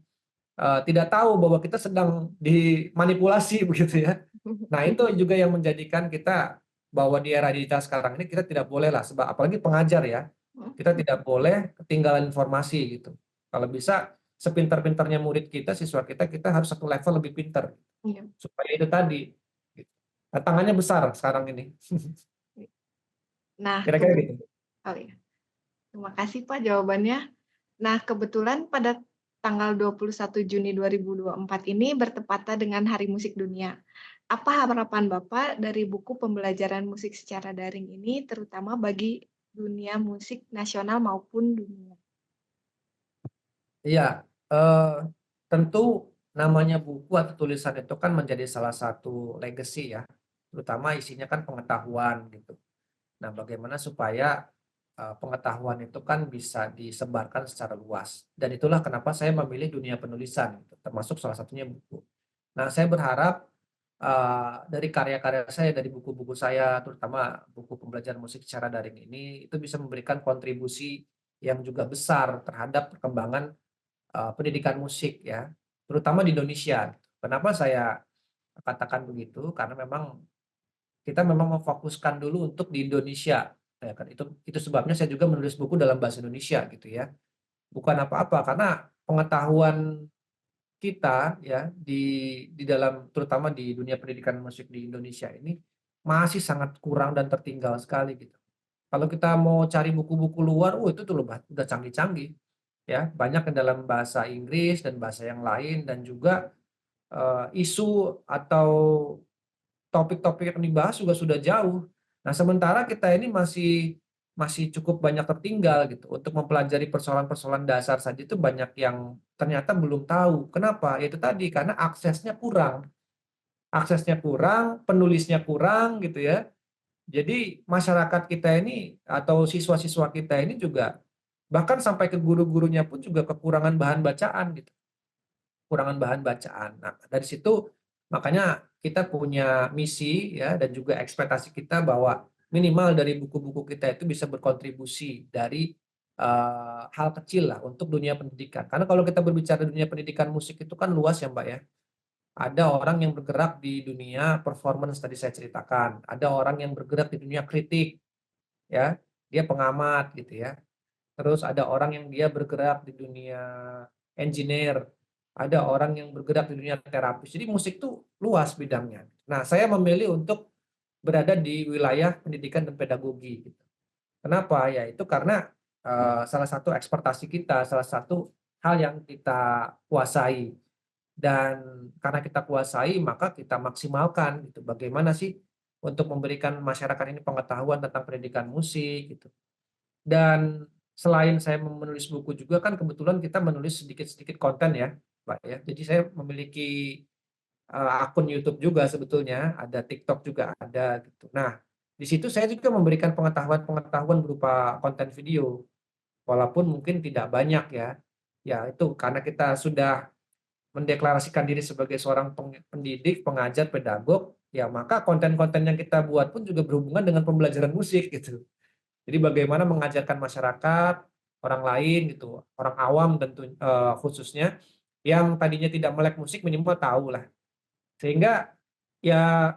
tidak tahu bahwa kita sedang dimanipulasi begitu ya. Nah, itu juga yang menjadikan kita bahwa di era digital sekarang ini kita tidak boleh lah, sebab apalagi pengajar ya, kita tidak boleh ketinggalan informasi gitu. Kalau bisa sepintar-pintarnya murid kita, siswa kita, kita harus satu level lebih pintar iya. supaya itu tadi. Gitu. Tantangannya besar sekarang ini. Nah, Kira-kira gitu. oh iya. Terima kasih Pak jawabannya. Nah, kebetulan pada tanggal 21 Juni 2024 ini bertepatan dengan Hari Musik Dunia. Apa harapan Bapak dari buku pembelajaran musik secara daring ini, terutama bagi dunia musik nasional maupun dunia? Iya, eh, tentu namanya buku atau tulisan itu kan menjadi salah satu legacy ya, terutama isinya kan pengetahuan gitu. Nah, bagaimana supaya pengetahuan itu kan bisa disebarkan secara luas. Dan itulah kenapa saya memilih dunia penulisan, gitu, termasuk salah satunya buku. Nah, saya berharap dari karya-karya saya, dari buku-buku saya, terutama buku pembelajaran musik secara daring ini, itu bisa memberikan kontribusi yang juga besar terhadap perkembangan pendidikan musik ya, terutama di Indonesia. Kenapa saya katakan begitu? Karena memang kita memang memfokuskan dulu untuk di Indonesia, ya kan. Itu sebabnya saya juga menulis buku dalam bahasa Indonesia gitu ya. Bukan apa-apa, karena pengetahuan kita ya di dalam terutama di dunia pendidikan musik di Indonesia ini masih sangat kurang dan tertinggal sekali gitu. Kalau kita mau cari buku-buku luar, itu tuh udah canggih-canggih ya, banyak yang dalam bahasa Inggris dan bahasa yang lain dan juga, isu atau topik-topik yang dibahas juga sudah jauh. Nah, sementara kita ini masih masih cukup banyak tertinggal gitu, untuk mempelajari persoalan-persoalan dasar saja itu banyak yang ternyata belum tahu. Kenapa? Ya itu tadi, karena aksesnya kurang, penulisnya kurang gitu ya. Jadi masyarakat kita ini atau siswa-siswa kita ini juga bahkan sampai ke guru-gurunya pun juga kekurangan bahan bacaan gitu. Kekurangan bahan bacaan. Nah, dari situ makanya kita punya misi ya dan juga ekspektasi kita bahwa minimal dari buku-buku kita itu bisa berkontribusi dari, hal kecil lah untuk dunia pendidikan. Karena kalau kita berbicara dunia pendidikan musik itu kan luas ya, Mbak, ya. Ada orang yang bergerak di dunia performance tadi saya ceritakan, ada orang yang bergerak di dunia kritik ya, dia pengamat gitu ya. Terus ada orang yang dia bergerak di dunia engineer, ada orang yang bergerak di dunia terapis. Jadi musik tuh luas bidangnya. Nah, saya memilih untuk berada di wilayah pendidikan dan pedagogi gitu. Kenapa? Ya itu karena, salah satu ekspektasi kita, salah satu hal yang kita kuasai. Dan karena kita kuasai, maka kita maksimalkan gitu. Bagaimana sih untuk memberikan masyarakat ini pengetahuan tentang pendidikan musik gitu. Dan selain saya menulis buku juga kan kebetulan kita menulis sedikit-sedikit konten ya, Mbak, ya. Jadi saya memiliki, akun YouTube juga sebetulnya, ada TikTok juga ada gitu. Nah, di situ saya juga memberikan pengetahuan-pengetahuan berupa konten video, walaupun mungkin tidak banyak ya. Ya itu karena kita sudah mendeklarasikan diri sebagai seorang pendidik, pengajar, pedagog, ya maka konten-konten yang kita buat pun juga berhubungan dengan pembelajaran musik gitu. Jadi bagaimana mengajarkan masyarakat, orang lain gitu, orang awam tentu khususnya, yang tadinya tidak melek musik minimal tahu lah. Sehingga ya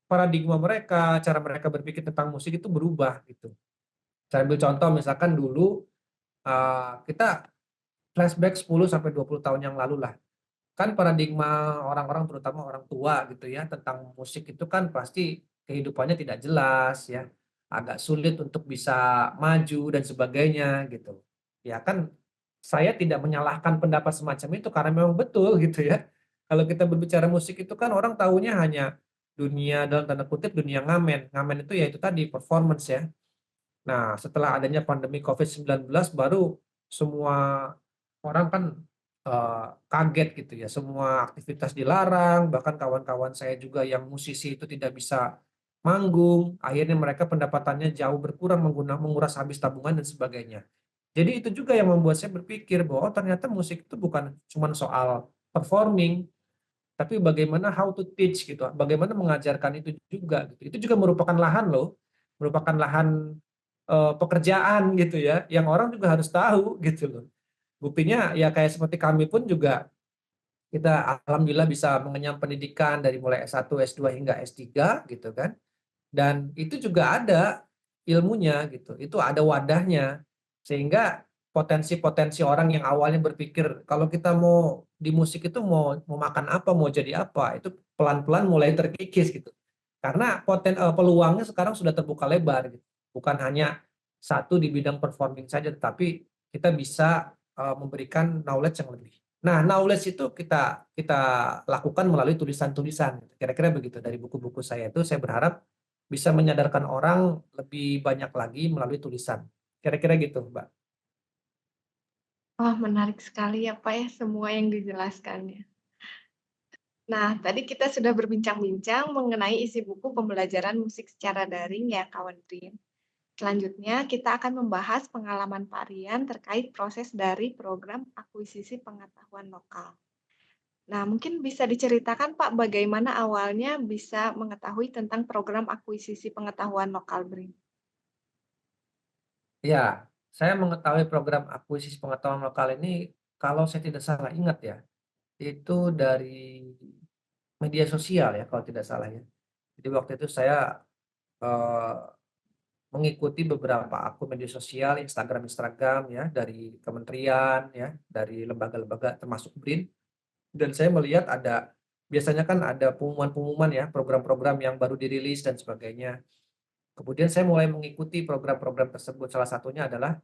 paradigma mereka, cara mereka berpikir tentang musik itu berubah gitu. Saya ambil contoh misalkan dulu, kita flashback 10 sampai 20 tahun yang lalu lah. Kan paradigma orang-orang terutama orang tua gitu ya, tentang musik itu kan pasti kehidupannya tidak jelas ya, agak sulit untuk bisa maju dan sebagainya gitu. Ya kan saya tidak menyalahkan pendapat semacam itu karena memang betul gitu ya. Kalau kita berbicara musik itu kan orang tahunya hanya dunia dalam tanda kutip dunia ngamen. Ngamen itu ya itu tadi performance ya. Nah, setelah adanya pandemi COVID-19 baru semua orang kan, kaget gitu ya, semua aktivitas dilarang, bahkan kawan-kawan saya juga yang musisi itu tidak bisa manggung, akhirnya mereka pendapatannya jauh berkurang, menguras habis tabungan dan sebagainya. Jadi itu juga yang membuat saya berpikir bahwa, oh ternyata musik itu bukan cuma soal performing, tapi bagaimana how to teach gitu, bagaimana mengajarkan itu juga gitu. Itu juga merupakan lahan loh, merupakan lahan, pekerjaan gitu ya, yang orang juga harus tahu gitu loh. Buktinya ya kayak seperti kami pun juga, kita alhamdulillah bisa mengenyam pendidikan dari mulai S1, S2 hingga S3 gitu kan, dan itu juga ada ilmunya gitu, itu ada wadahnya. Sehingga potensi-potensi orang yang awalnya berpikir kalau kita mau di musik itu mau mau makan apa, mau jadi apa, itu pelan-pelan mulai terkikis gitu. Karena peluangnya sekarang sudah terbuka lebar gitu. Bukan hanya satu di bidang performing saja, tetapi kita bisa, memberikan knowledge yang lebih. Nah, knowledge itu kita kita lakukan melalui tulisan-tulisan, kira-kira begitu. Dari buku-buku saya itu saya berharap bisa menyadarkan orang lebih banyak lagi melalui tulisan. Kira-kira gitu, Mbak. Wah, menarik sekali ya, Pak, ya, semua yang dijelaskannya. Nah, tadi kita sudah berbincang-bincang mengenai isi buku pembelajaran musik secara daring ya, kawan Prin. Selanjutnya, kita akan membahas pengalaman Pak Rian terkait proses dari program akuisisi pengetahuan lokal. Nah, mungkin bisa diceritakan Pak, bagaimana awalnya bisa mengetahui tentang program akuisisi pengetahuan lokal BRIN? Ya, saya mengetahui program akuisisi pengetahuan lokal ini kalau saya tidak salah ingat ya, itu dari media sosial ya kalau tidak salah ya. Jadi waktu itu saya, eee, mengikuti beberapa akun media sosial, Instagram ya, dari kementerian ya, dari lembaga-lembaga termasuk BRIN, dan saya melihat biasanya kan ada pengumuman-pengumuman ya, program-program yang baru dirilis dan sebagainya. Kemudian saya mulai mengikuti program-program tersebut, salah satunya adalah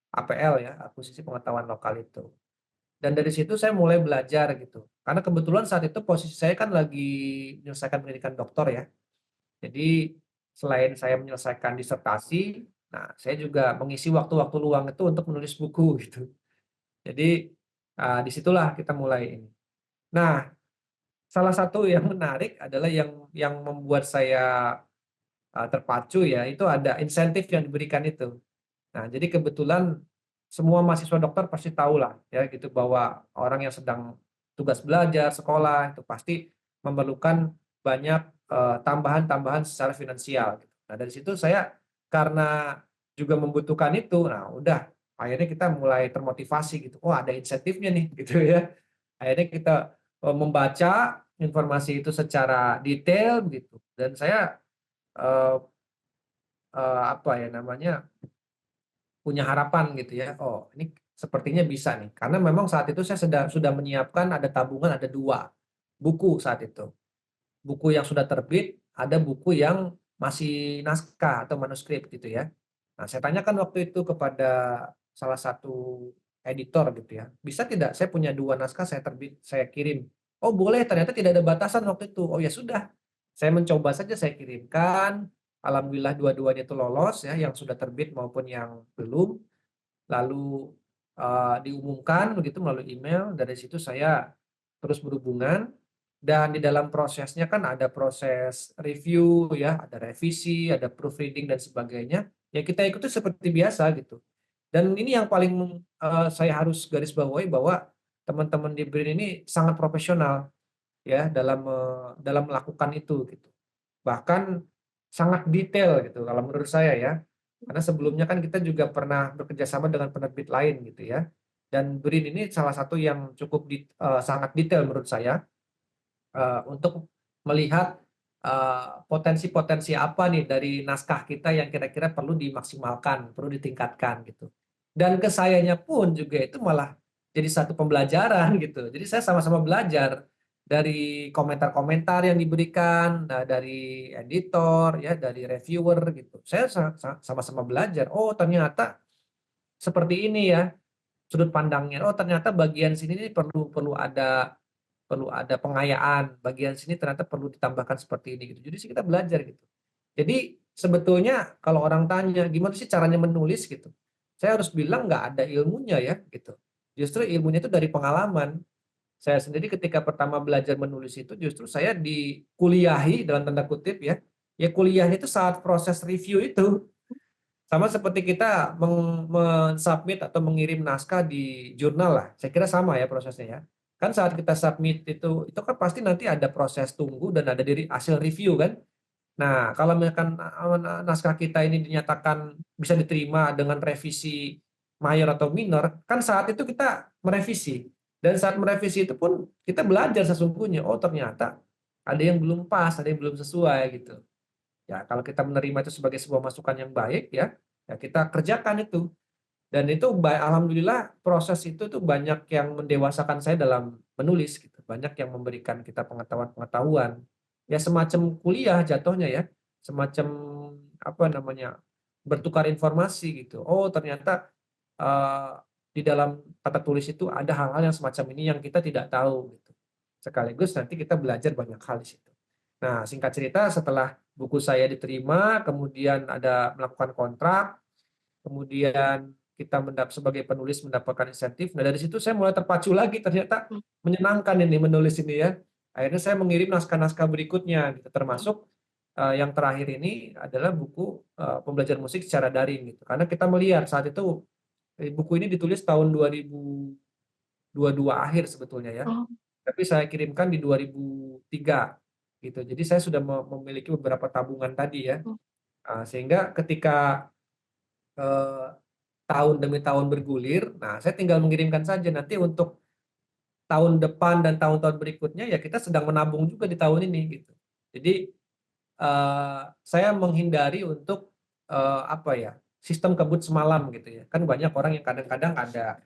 APL ya, akuisisi pengetahuan lokal itu. Dan dari situ saya mulai belajar gitu. Karena kebetulan saat itu posisi saya kan lagi menyelesaikan pendidikan doktor ya. Jadi selain saya menyelesaikan disertasi, nah saya juga mengisi waktu-waktu luang itu untuk menulis buku gitu. Jadi di situlah kita mulai ini. Nah, salah satu yang menarik adalah yang membuat saya terpacu ya, itu ada insentif yang diberikan itu. Nah, jadi kebetulan semua mahasiswa dokter pasti tahulah ya gitu bahwa orang yang sedang tugas belajar, sekolah itu pasti memerlukan banyak tambahan-tambahan secara finansial gitu. Nah, dari situ saya karena juga membutuhkan itu, nah udah akhirnya kita mulai termotivasi gitu. Oh, ada insentifnya nih gitu ya. Akhirnya kita membaca informasi itu secara detail begitu dan saya eee apa ya namanya, punya harapan gitu ya, oh ini sepertinya bisa nih. Karena memang saat itu saya sudah menyiapkan ada tabungan ada 2 buku saat itu. Buku yang sudah terbit, ada buku yang masih naskah atau manuskrip gitu ya. Nah, saya tanyakan waktu itu kepada salah satu editor gitu ya, "Bisa tidak saya punya 2 naskah saya kirim?" "Oh boleh," ternyata tidak ada batasan waktu itu. Oh ya sudah, saya mencoba saja saya kirimkan, alhamdulillah dua-duanya itu lolos ya, yang sudah terbit maupun yang belum. Lalu, diumumkan begitu melalui email, dari situ saya terus berhubungan dan di dalam prosesnya kan ada proses review ya, ada revisi, ada proofreading dan sebagainya, ya kita ikuti seperti biasa gitu. Dan ini yang paling, saya harus garis bawahi bahwa teman-teman di BRIN ini sangat profesional ya dalam melakukan itu gitu. Bahkan sangat detail gitu kalau menurut saya ya. Karena sebelumnya kan kita juga pernah bekerja sama dengan penerbit lain gitu ya. Dan BRIN ini salah satu yang cukup sangat detail menurut saya, untuk melihat, potensi-potensi apa nih dari naskah kita yang kira-kira perlu dimaksimalkan, perlu ditingkatkan gitu. Dan ke sayanya pun juga itu malah jadi satu pembelajaran gitu. Jadi saya sama-sama belajar dari komentar-komentar yang diberikan, dari editor ya, dari reviewer gitu. Saya sama-sama belajar, oh ternyata seperti ini ya sudut pandangnya, oh ternyata bagian sini nih perlu ada pengayaan, bagian sini ternyata perlu ditambahkan seperti ini gitu. Jadi sih kita belajar gitu. Jadi sebetulnya kalau orang tanya, "Gimana sih caranya menulis?" gitu. Saya harus bilang nggak ada ilmunya ya gitu. Justru ilmunya itu dari pengalaman. Saya sendiri ketika pertama belajar menulis itu justru saya "dikuliahi" dalam tanda kutip ya. Ya kuliahnya itu saat proses review itu. Sama seperti kita men-submit atau mengirim naskah di jurnal lah, saya kira sama ya prosesnya ya. Kan saat kita submit itu kan pasti nanti ada proses tunggu dan ada hasil review kan. Nah, kalau misalkan, naskah kita ini dinyatakan bisa diterima dengan revisi mayor atau minor, kan saat itu kita merevisi. Dan saat merevisi itu pun kita belajar sesungguhnya, oh ternyata ada yang belum pas, ada yang belum sesuai gitu. Ya, kalau kita menerima itu sebagai sebuah masukan yang baik ya, ya kita kerjakan itu. Dan itu alhamdulillah proses itu tuh banyak yang mendewasakan saya dalam menulis gitu. Banyak yang memberikan kita pengetahuan-pengetahuan. Ya semacam kuliah jatuhnya ya. Semacam apa namanya? Bertukar informasi gitu. Oh, ternyata eee, di dalam tata tulis itu ada hal-hal yang semacam ini yang kita tidak tahu gitu. Sekaligus nanti kita belajar banyak hal di situ. Nah, singkat cerita setelah buku saya diterima, kemudian ada melakukan kontrak, kemudian kita sebagai penulis mendapatkan insentif. Nah, dari situ saya mulai terpacu lagi ternyata Mhm, menyenangkan ini menulis ini ya. Akhirnya saya mengirim naskah-naskah berikutnya gitu, mhm. termasuk, yang terakhir ini adalah buku, pembelajaran musik secara daring gitu. Karena kita melihat saat itu, buku ini ditulis tahun 2022 akhir sebetulnya ya, Oh, tapi saya kirimkan di 2003 gitu. Jadi saya sudah memiliki beberapa tabungan tadi ya, mhm. sehingga ketika, eee, tahun demi tahun bergulir, nah saya tinggal mengirimkan saja nanti untuk tahun depan dan tahun-tahun berikutnya ya kita sedang menabung juga di tahun ini gitu. Jadi, saya menghindari untuk apa ya, sistem kebut semalam gitu ya. Kan banyak orang yang kadang-kadang ada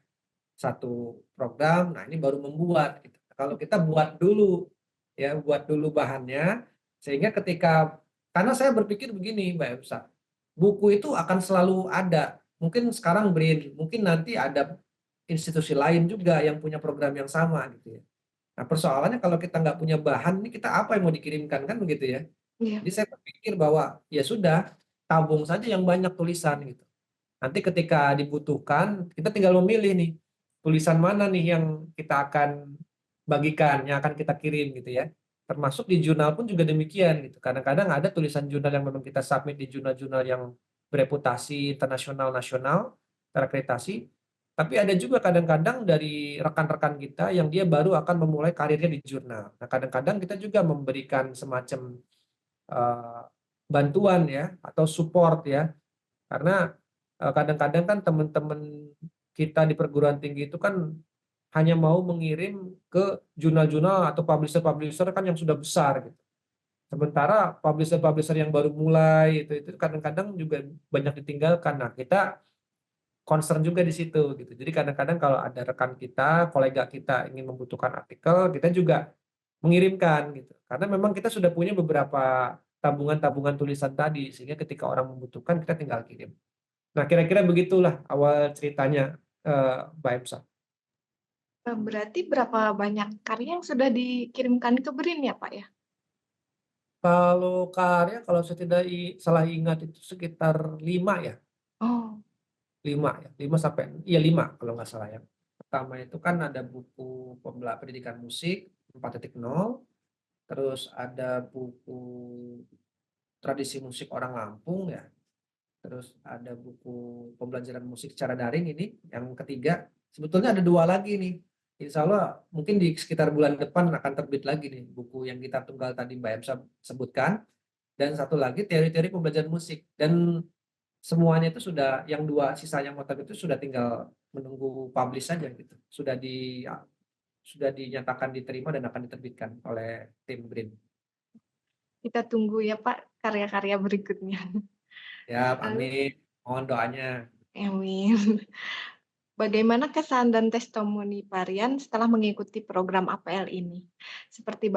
satu program, nah ini baru membuat gitu. Kalau kita buat dulu ya, buat dulu bahannya sehingga karena saya berpikir begini Mbak Emsa, buku itu akan selalu ada. Mungkin sekarang BRIN, mungkin nanti ada institusi lain juga yang punya program yang sama gitu ya. Nah, persoalannya kalau kita nggak punya bahan, ini kita apa yang mau dikirimkan kan begitu ya. Iya. Jadi saya berpikir bahwa ya sudah, tabung saja yang banyak tulisan gitu. Nanti ketika dibutuhkan, kita tinggal memilih nih, tulisan mana nih yang kita akan bagikan, yang akan kita kirim gitu ya. Termasuk di jurnal pun juga demikian gitu. Kadang-kadang ada tulisan jurnal yang memang kita submit di jurnal-jurnal yang bereputasi internasional, nasional, terakreditasi. Tapi ada juga kadang-kadang dari rekan-rekan kita yang dia baru akan memulai karirnya di jurnal. Nah, kadang-kadang kita juga memberikan semacam eh, bantuan ya atau support ya, karena kadang-kadang kan teman-teman kita di perguruan tinggi itu kan hanya mau mengirim ke jurnal-jurnal atau publisher-publisher kan yang sudah besar gitu. Sementara publisher-publisher yang baru mulai itu kadang-kadang juga banyak ditinggalkan. Nah, kita concern juga di situ gitu. Jadi kadang-kadang kalau ada rekan kita, kolega kita ingin membutuhkan artikel, kita juga mengirimkan gitu. Karena memang kita sudah punya beberapa tabungan-tabungan tulisan tadi sehingga ketika orang membutuhkan kita tinggal kirim. Nah, kira-kira begitulah awal ceritanya, Mbak Emsa. Berarti berapa banyak karya yang sudah dikirimkan ke BRIN ya, Pak, ya? Kalau karya, kalau saya tidak salah ingat itu sekitar 5 ya, Oh, 5 ya, 5 sampai iya 5 kalau nggak salah ya. Pertama itu kan ada buku pendidikan musik 4.0, terus ada buku tradisi musik orang Lampung ya, terus ada buku pembelajaran musik secara daring ini, yang ketiga. Sebetulnya ada 2 lagi nih. Insya Allah mungkin di sekitar bulan depan akan terbit lagi nih buku yang Gitar Tunggal tadi Mbak Emsa sebutkan, dan satu lagi teori-teori pembelajaran musik. Dan semuanya itu sudah, yang 2 sisanya mau terbit itu sudah tinggal menunggu publish saja gitu. Sudah dinyatakan diterima dan akan diterbitkan oleh tim BRIN. kita tunggu ya, Pak, karya-karya berikutnya. Ya, Lalu amin. Mohon doanya. amin. Bagaimana kesan dan testimoni Parian setelah mengikuti program APL ini? Seperti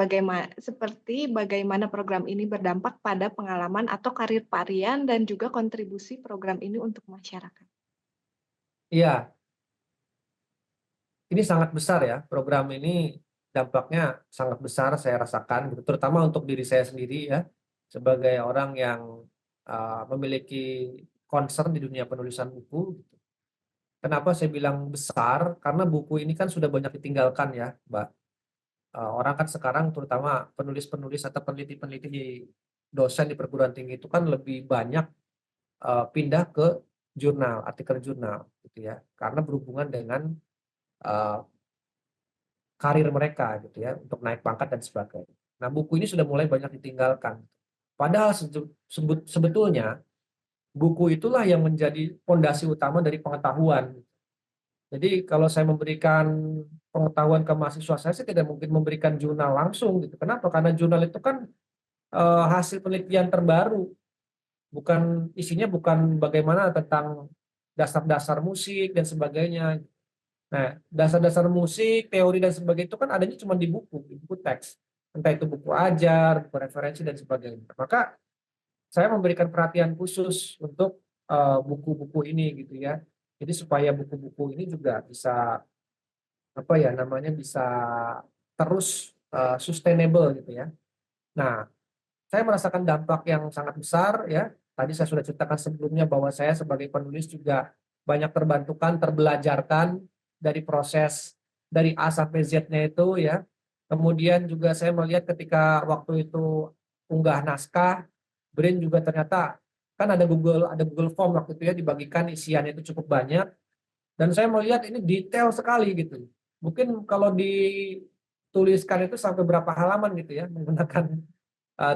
bagaimana program ini berdampak pada pengalaman atau karir Parian dan juga kontribusi program ini untuk masyarakat. Iya, ini sangat besar ya, program ini dampaknya sangat besar saya rasakan gitu, terutama untuk diri saya sendiri ya, sebagai orang yang memiliki concern di dunia penulisan buku gitu. Kenapa saya bilang besar? Karena buku ini kan sudah banyak ditinggalkan ya, Mbak. Orang kan sekarang terutama penulis-penulis atau peneliti-peneliti dosen di perguruan tinggi itu kan lebih banyak pindah ke jurnal, artikel jurnal gitu ya, karena berhubungan dengan eh, karir mereka gitu ya, untuk naik pangkat dan sebagainya. Nah, buku ini sudah mulai banyak ditinggalkan. Padahal sebetulnya buku itulah yang menjadi fondasi utama dari pengetahuan. Jadi kalau saya memberikan pengetahuan ke mahasiswa saya tidak mungkin memberikan jurnal langsung gitu. Kenapa? Karena jurnal itu kan hasil penelitian terbaru, bukan isinya, bukan bagaimana tentang dasar-dasar musik dan sebagainya. Nah, dasar-dasar musik, teori dan sebagainya itu kan adanya cuma di buku teks. Entah itu buku ajar, buku referensi dan sebagainya. Maka saya memberikan perhatian khusus untuk buku-buku ini gitu ya. Jadi supaya buku-buku ini juga bisa apa ya namanya, bisa terus sustainable gitu ya. Nah, saya merasakan dampak yang sangat besar ya. Tadi saya sudah ceritakan sebelumnya bahwa saya sebagai penulis juga banyak terbantukan, terbelajarkan dari proses dari A sampai Z-nya itu ya. Kemudian juga saya melihat ketika waktu itu unggah naskah, BRIN juga ternyata kan ada Google Form waktu itu ya, dibagikan isiannya itu cukup banyak, dan saya melihat ini detail sekali gitu. Mungkin kalau dituliskan itu sampai berapa halaman gitu ya menggunakan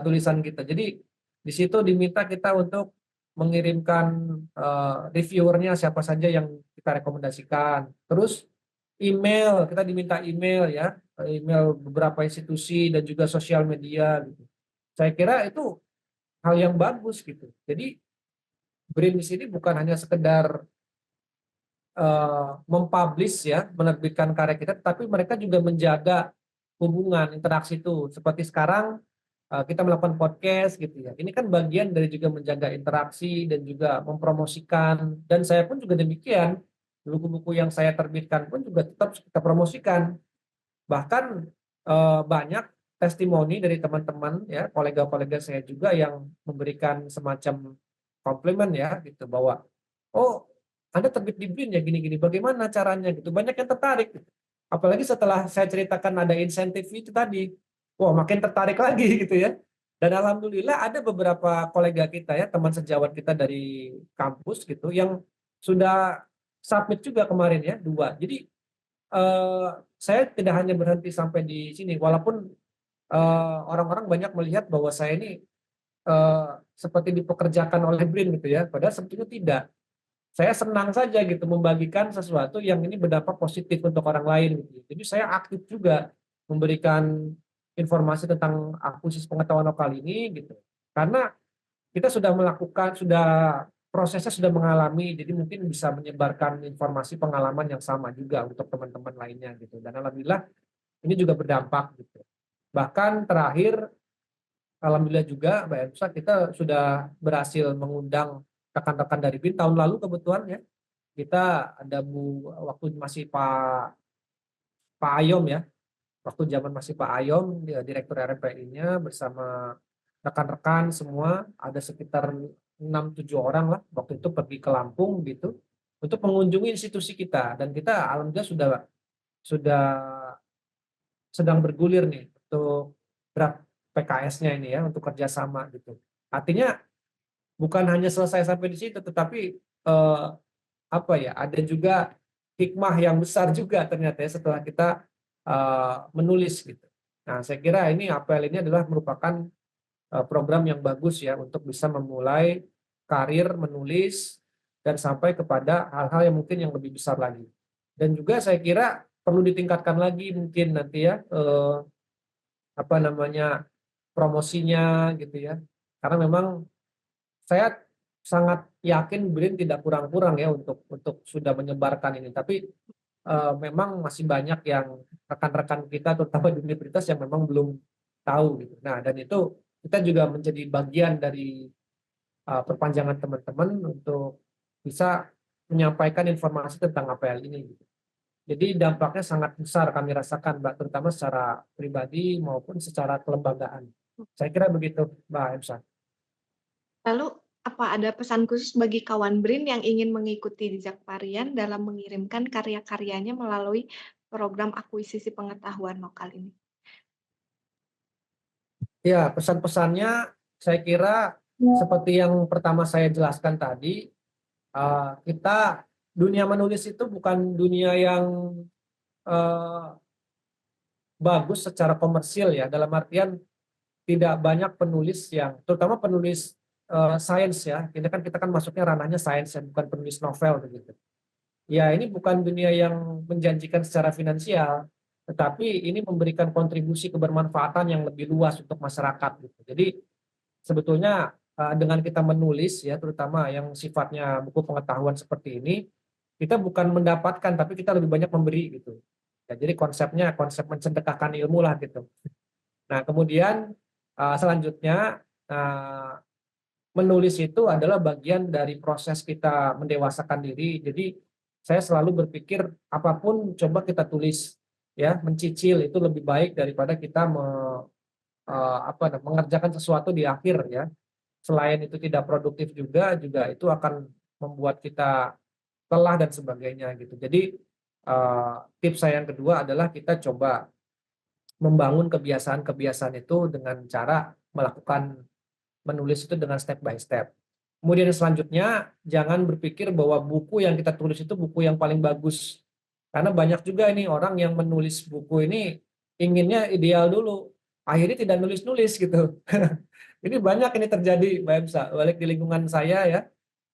tulisan kita. Jadi di situ diminta kita untuk mengirimkan reviewernya siapa saja yang kita rekomendasikan. Terus email, kita diminta email ya, email beberapa institusi dan juga sosial media gitu. Saya kira itu hal yang bagus gitu. Jadi BRIN di sini bukan hanya sekedar mempublish ya, menerbitkan karya kita, tapi mereka juga menjaga hubungan interaksi itu. Seperti sekarang kita melakukan podcast gitu ya. Ini kan bagian dari juga menjaga interaksi dan juga mempromosikan. Dan saya pun juga demikian. Buku-buku yang saya terbitkan pun juga tetap kita promosikan. Bahkan banyak testimoni dari teman-teman ya, kolega-kolega saya juga yang memberikan semacam komplimen ya gitu bahwa oh Anda terbit di BRIN ya gini-gini, bagaimana caranya gitu. Banyak yang tertarik. Apalagi setelah saya ceritakan ada insentif itu tadi. Wah, makin tertarik lagi gitu ya. Dan alhamdulillah ada beberapa kolega kita ya, teman sejawat kita dari kampus gitu yang sudah submit juga kemarin ya, 2. Jadi saya tidak hanya berhenti sampai di sini, walaupun orang-orang banyak melihat bahwa saya ini seperti dipekerjakan oleh BRIN gitu ya, padahal sebetulnya tidak. Saya senang saja gitu membagikan sesuatu yang ini berdampak positif untuk orang lain gitu. Jadi saya aktif juga memberikan informasi tentang akuisisi pengetahuan lokal ini gitu. Karena kita sudah melakukan, prosesnya sudah mengalami, jadi mungkin bisa menyebarkan informasi pengalaman yang sama juga untuk teman-teman lainnya gitu. Dan alhamdulillah ini juga berdampak gitu. Bahkan terakhir, alhamdulillah juga Mbak Emsa, kita sudah berhasil mengundang rekan-rekan dari BIN tahun lalu kebetulan ya. Kita ada waktu masih Pak Ayom ya, waktu zaman masih Pak Ayom, dia Direktur RMPI-nya bersama rekan-rekan semua, ada sekitar 6-7 orang lah, waktu itu pergi ke Lampung gitu, untuk mengunjungi institusi kita. Dan kita alhamdulillah sudah sedang bergulir nih untuk draft PKS-nya ini ya, untuk kerjasama gitu. Artinya bukan hanya selesai sampai di situ, tetapi apa ya, ada juga hikmah yang besar juga ternyata ya setelah kita menulis gitu. Nah, saya kira ini apel ini adalah merupakan program yang bagus ya untuk bisa memulai karir menulis dan sampai kepada hal-hal yang mungkin yang lebih besar lagi. Dan juga saya kira perlu ditingkatkan lagi mungkin nanti ya apa namanya promosinya gitu ya. Karena memang saya sangat yakin BRIN tidak kurang-kurang ya untuk sudah menyebarkan ini. Tapi memang masih banyak yang rekan-rekan kita terutama di universitas yang memang belum tahu gitu. Nah, dan itu kita juga menjadi bagian dari perpanjangan teman-teman untuk bisa menyampaikan informasi tentang APL ini gitu. Jadi dampaknya sangat besar kami rasakan Mbak, terutama secara pribadi maupun secara kelembagaan. Saya kira begitu Mbak Emsa. Lalu, apa ada pesan khusus bagi kawan BRIN yang ingin mengikuti jejak Parian dalam mengirimkan karya-karyanya melalui program akuisisi pengetahuan lokal ini? Ya, pesan-pesannya saya kira seperti yang pertama saya jelaskan tadi, kita dunia menulis itu bukan dunia yang bagus secara komersil ya, dalam artian tidak banyak penulis yang, terutama penulis sains ya, ini kan kita kan masuknya ranahnya sains ya, bukan penulis novel begitu. Ya, ini bukan dunia yang menjanjikan secara finansial, tetapi ini memberikan kontribusi kebermanfaatan yang lebih luas untuk masyarakat gitu. Jadi sebetulnya dengan kita menulis ya, terutama yang sifatnya buku pengetahuan seperti ini, kita bukan mendapatkan tapi kita lebih banyak memberi gitu. Ya, jadi konsepnya konsep mencedekahkan ilmu lah gitu. Nah, kemudian selanjutnya menulis itu adalah bagian dari proses kita mendewasakan diri. Jadi saya selalu berpikir apapun coba kita tulis ya, mencicil itu lebih baik daripada kita mengerjakan sesuatu di akhir ya. Selain itu tidak produktif juga itu akan membuat kita lelah dan sebagainya gitu. Jadi tips saya yang kedua adalah kita coba membangun kebiasaan-kebiasaan itu dengan cara melakukan menulis itu dengan step by step. Kemudian selanjutnya, jangan berpikir bahwa buku yang kita tulis itu buku yang paling bagus. Karena banyak juga ini orang yang menulis buku ini inginnya ideal dulu. Akhirnya tidak nulis-nulis gitu. Ini banyak ini terjadi, Mbak Emsa, balik di lingkungan saya ya,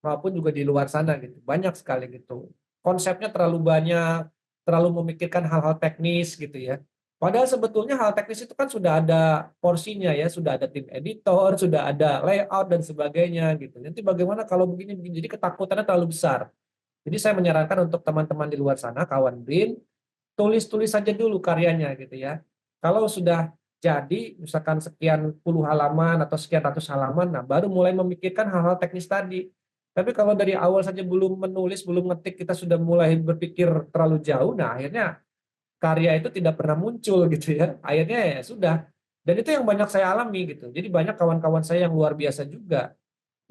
maupun juga di luar sana gitu. Banyak sekali gitu. Konsepnya terlalu banyak, terlalu memikirkan hal-hal teknis gitu ya. Padahal sebetulnya hal teknis itu kan sudah ada porsinya ya, sudah ada tim editor, sudah ada layout dan sebagainya gitu. Nanti bagaimana kalau begini, jadi ketakutannya terlalu besar. Jadi saya menyarankan untuk teman-teman di luar sana, kawan BRIN, tulis-tulis saja dulu karyanya gitu ya. Kalau sudah jadi, misalkan sekian puluh halaman atau sekian ratus halaman, nah baru mulai memikirkan hal-hal teknis tadi. Tapi kalau dari awal saja belum menulis, belum ngetik, kita sudah mulai berpikir terlalu jauh, nah akhirnya karya itu tidak pernah muncul gitu ya. Akhirnya ya sudah. Dan itu yang banyak saya alami gitu. Jadi banyak kawan-kawan saya yang luar biasa juga.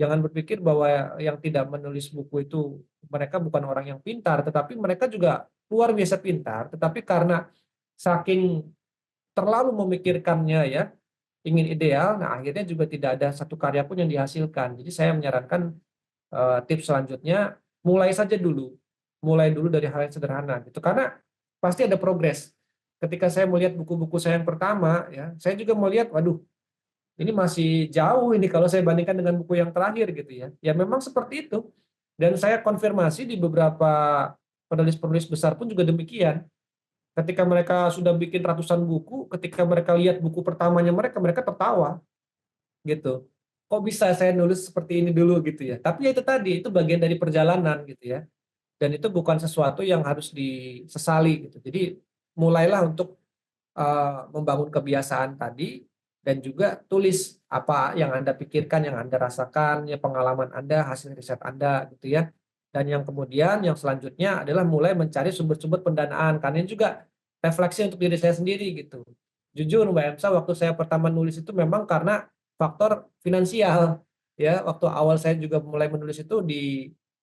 Jangan berpikir bahwa yang tidak menulis buku itu mereka bukan orang yang pintar, tetapi mereka juga luar biasa pintar, tetapi karena saking terlalu memikirkannya ya, ingin ideal, nah akhirnya juga tidak ada satu karya pun yang dihasilkan. Jadi saya menyarankan tips selanjutnya, mulai saja dulu. Mulai dulu dari hal yang sederhana gitu. Karena pasti ada progres. Ketika saya melihat buku-buku saya yang pertama, ya, saya juga melihat, waduh, ini masih jauh ini kalau saya bandingkan dengan buku yang terakhir gitu ya. Ya memang seperti itu. Dan saya konfirmasi di beberapa penulis-penulis besar pun juga demikian. Ketika mereka sudah bikin ratusan buku, ketika mereka lihat buku pertamanya mereka, mereka tertawa gitu. Kok bisa saya nulis seperti ini dulu gitu ya. Tapi ya itu tadi, itu bagian dari perjalanan gitu ya. Dan itu bukan sesuatu yang harus disesali gitu. Jadi mulailah untuk membangun kebiasaan tadi dan juga tulis apa yang Anda pikirkan, yang Anda rasakan, ya pengalaman Anda, hasil riset Anda gitu ya. Dan yang kemudian yang selanjutnya adalah mulai mencari sumber-sumber pendanaan. Karena ini juga refleksi untuk diri saya sendiri gitu. Jujur Mbak Emsa, waktu saya pertama nulis itu memang karena faktor finansial ya. Waktu awal saya juga mulai menulis itu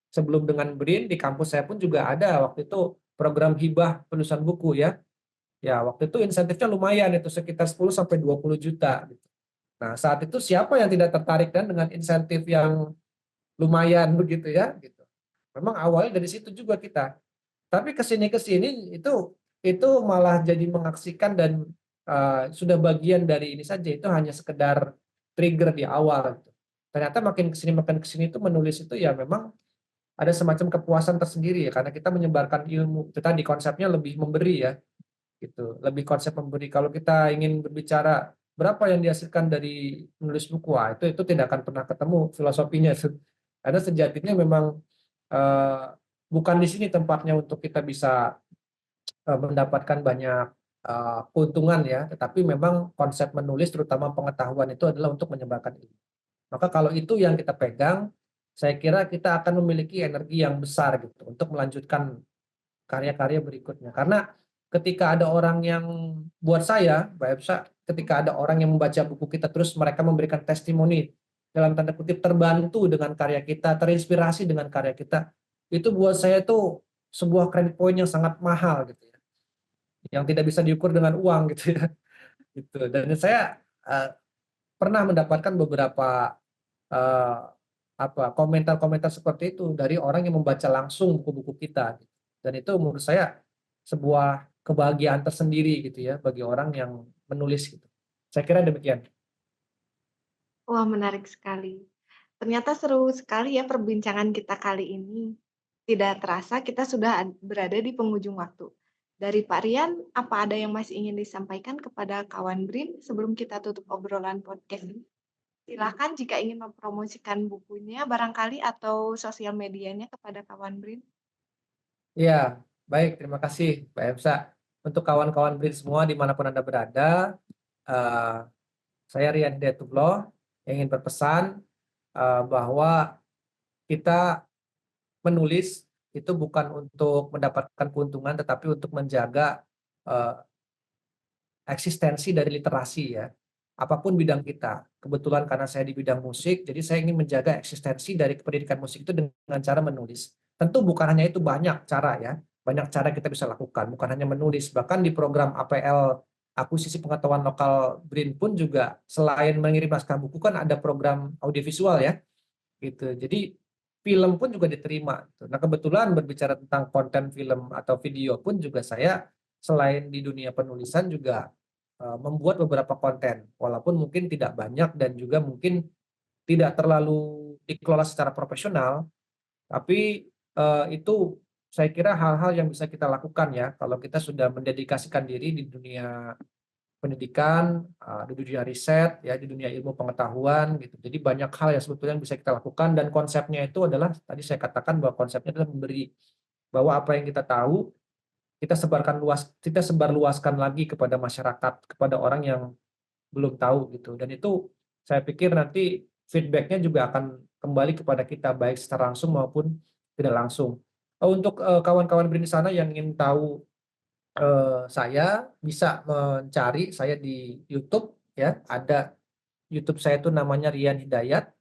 sebelum dengan BRIN di kampus saya pun juga ada waktu itu program hibah penulisan buku ya. Ya, waktu itu insentifnya lumayan itu sekitar 10 sampai 20 juta gitu. Nah, saat itu siapa yang tidak tertarik kan dengan insentif yang lumayan begitu ya gitu. Memang awalnya dari situ juga kita. Tapi kesini itu malah jadi mengaksikan dan sudah bagian dari ini saja, itu hanya sekedar trigger di awal gitu. Ternyata makin kesini itu menulis itu ya memang ada semacam kepuasan tersendiri ya karena kita menyebarkan ilmu. Itu tadi konsepnya lebih memberi ya gitu, lebih konsep memberi. Kalau kita ingin berbicara berapa yang dihasilkan dari menulis buku, itu tidak akan pernah ketemu filosofinya itu. Karena sejatinya memang eh, bukan di sini tempatnya untuk kita bisa mendapatkan banyak keuntungan ya, tetapi memang konsep menulis terutama pengetahuan itu adalah untuk menyebarkan ilmu. Maka kalau itu yang kita pegang, saya kira kita akan memiliki energi yang besar gitu untuk melanjutkan karya-karya berikutnya. Karena ketika ada orang yang buat saya, Mbak Epsa, ketika ada orang yang membaca buku kita terus mereka memberikan testimoni dalam tanda kutip terbantu dengan karya kita, terinspirasi dengan karya kita, itu buat saya itu sebuah credit point yang sangat mahal gitu ya, yang tidak bisa diukur dengan uang gitu ya. Gitu. Dan saya pernah mendapatkan beberapa eh, komentar-komentar seperti itu dari orang yang membaca langsung buku-buku kita. Dan itu menurut saya sebuah kebahagiaan tersendiri gitu ya bagi orang yang menulis gitu. Saya kira demikian. Wah, menarik sekali. Ternyata seru sekali ya perbincangan kita kali ini. Tidak terasa kita sudah berada di penghujung waktu. Dari Pak Rian, apa ada yang masih ingin disampaikan kepada kawan BRIN sebelum kita tutup obrolan podcast ini? Silakan jika ingin mempromosikan bukunya barangkali atau sosial medianya kepada kawan BRIN. Ya, baik. Terima kasih, Mbak Emsa. Untuk kawan-kawan BRIN semua dimanapun Anda berada, eh, saya Rian Hidayatullah yang ingin berpesan bahwa kita menulis itu bukan untuk mendapatkan keuntungan, tetapi untuk menjaga eh, eksistensi dari literasi ya. Apapun bidang kita. Kebetulan karena saya di bidang musik, jadi saya ingin menjaga eksistensi dari pendidikan musik itu dengan cara menulis. Tentu bukan hanya itu, banyak cara ya. Banyak cara kita bisa lakukan, bukan hanya menulis. Bahkan di program APL Akuisisi Pengetahuan Lokal BRIN pun juga selain mengirim naskah buku kan ada program audiovisual ya. Gitu. Jadi film pun juga diterima. Nah, kebetulan berbicara tentang konten film atau video pun juga saya selain di dunia penulisan juga membuat beberapa konten, walaupun mungkin tidak banyak dan juga mungkin tidak terlalu dikelola secara profesional, tapi itu saya kira hal-hal yang bisa kita lakukan ya, kalau kita sudah mendedikasikan diri di dunia pendidikan, di dunia riset, ya, di dunia ilmu pengetahuan gitu. Jadi banyak hal yang sebetulnya bisa kita lakukan dan konsepnya itu adalah tadi saya katakan bahwa konsepnya adalah memberi, bahwa apa yang kita tahu kita sebarluaskan lagi kepada masyarakat, kepada orang yang belum tahu gitu. Dan itu saya pikir nanti feedback-nya juga akan kembali kepada kita baik secara langsung maupun tidak langsung. Untuk kawan-kawan BRIN di sana yang ingin tahu saya bisa mencari saya di YouTube ya, ada YouTube saya itu namanya Rian Hidayat.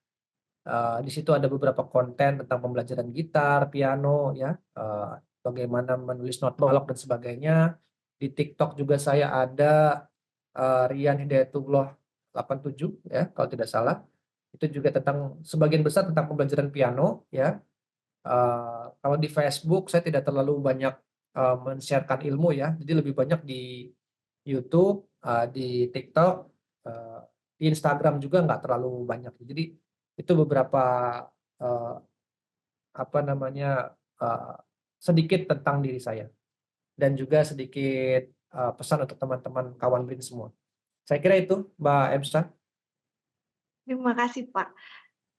Di situ ada beberapa konten tentang pembelajaran gitar, piano ya, bagaimana menulis not balok dan sebagainya. Di TikTok juga saya ada Rian Hidayatullah 87 ya kalau tidak salah. Itu juga tentang sebagian besar tentang pembelajaran piano ya. Kalau di Facebook saya tidak terlalu banyak men-sharekan ilmu ya, jadi lebih banyak di YouTube, di TikTok, di Instagram juga nggak terlalu banyak. Jadi itu beberapa, eee, apa namanya, sedikit tentang diri saya dan juga sedikit, pesan untuk teman-teman kawan BRIN semua. Saya kira itu Mbak Emsa. Terima kasih, Pak.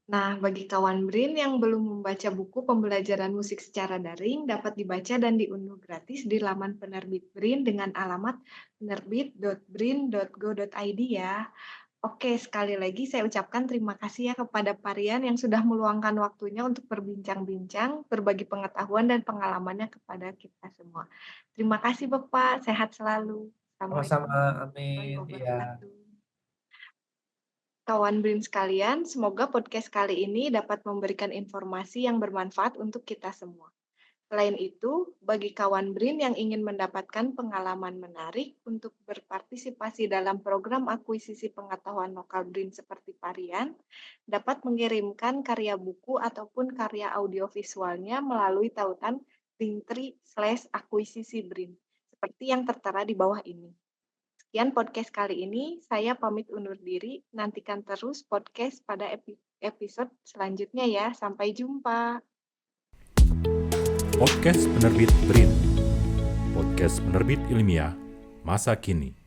Nah, bagi kawan BRIN yang belum membaca buku pembelajaran musik secara daring, dapat dibaca dan diunduh gratis di laman penerbit BRIN dengan alamat penerbit.brin.go.id ya. Oke, sekali lagi saya ucapkan terima kasih ya kepada Parian yang sudah meluangkan waktunya untuk berbincang-bincang, berbagi pengetahuan dan pengalamannya kepada kita semua. Terima kasih Bapak, sehat selalu. Assalamualaikum Sama-sama, warahmatullahi amin, iya. wabarakatuh. Kawan BRIN sekalian, semoga podcast kali ini dapat memberikan informasi yang bermanfaat untuk kita semua. Selain itu, bagi kawan BRIN yang ingin mendapatkan pengalaman menarik untuk berpartisipasi dalam program akuisisi pengetahuan lokal BRIN seperti Parian, dapat mengirimkan karya buku ataupun karya audiovisualnya melalui tautan Linktree/akuisisi BRIN, seperti yang tertera di bawah ini. Sekian podcast kali ini, saya pamit undur diri. Nantikan terus podcast pada episode selanjutnya ya. Sampai jumpa. Podcast Penerbit BRIN, podcast penerbit ilmiah masa kini.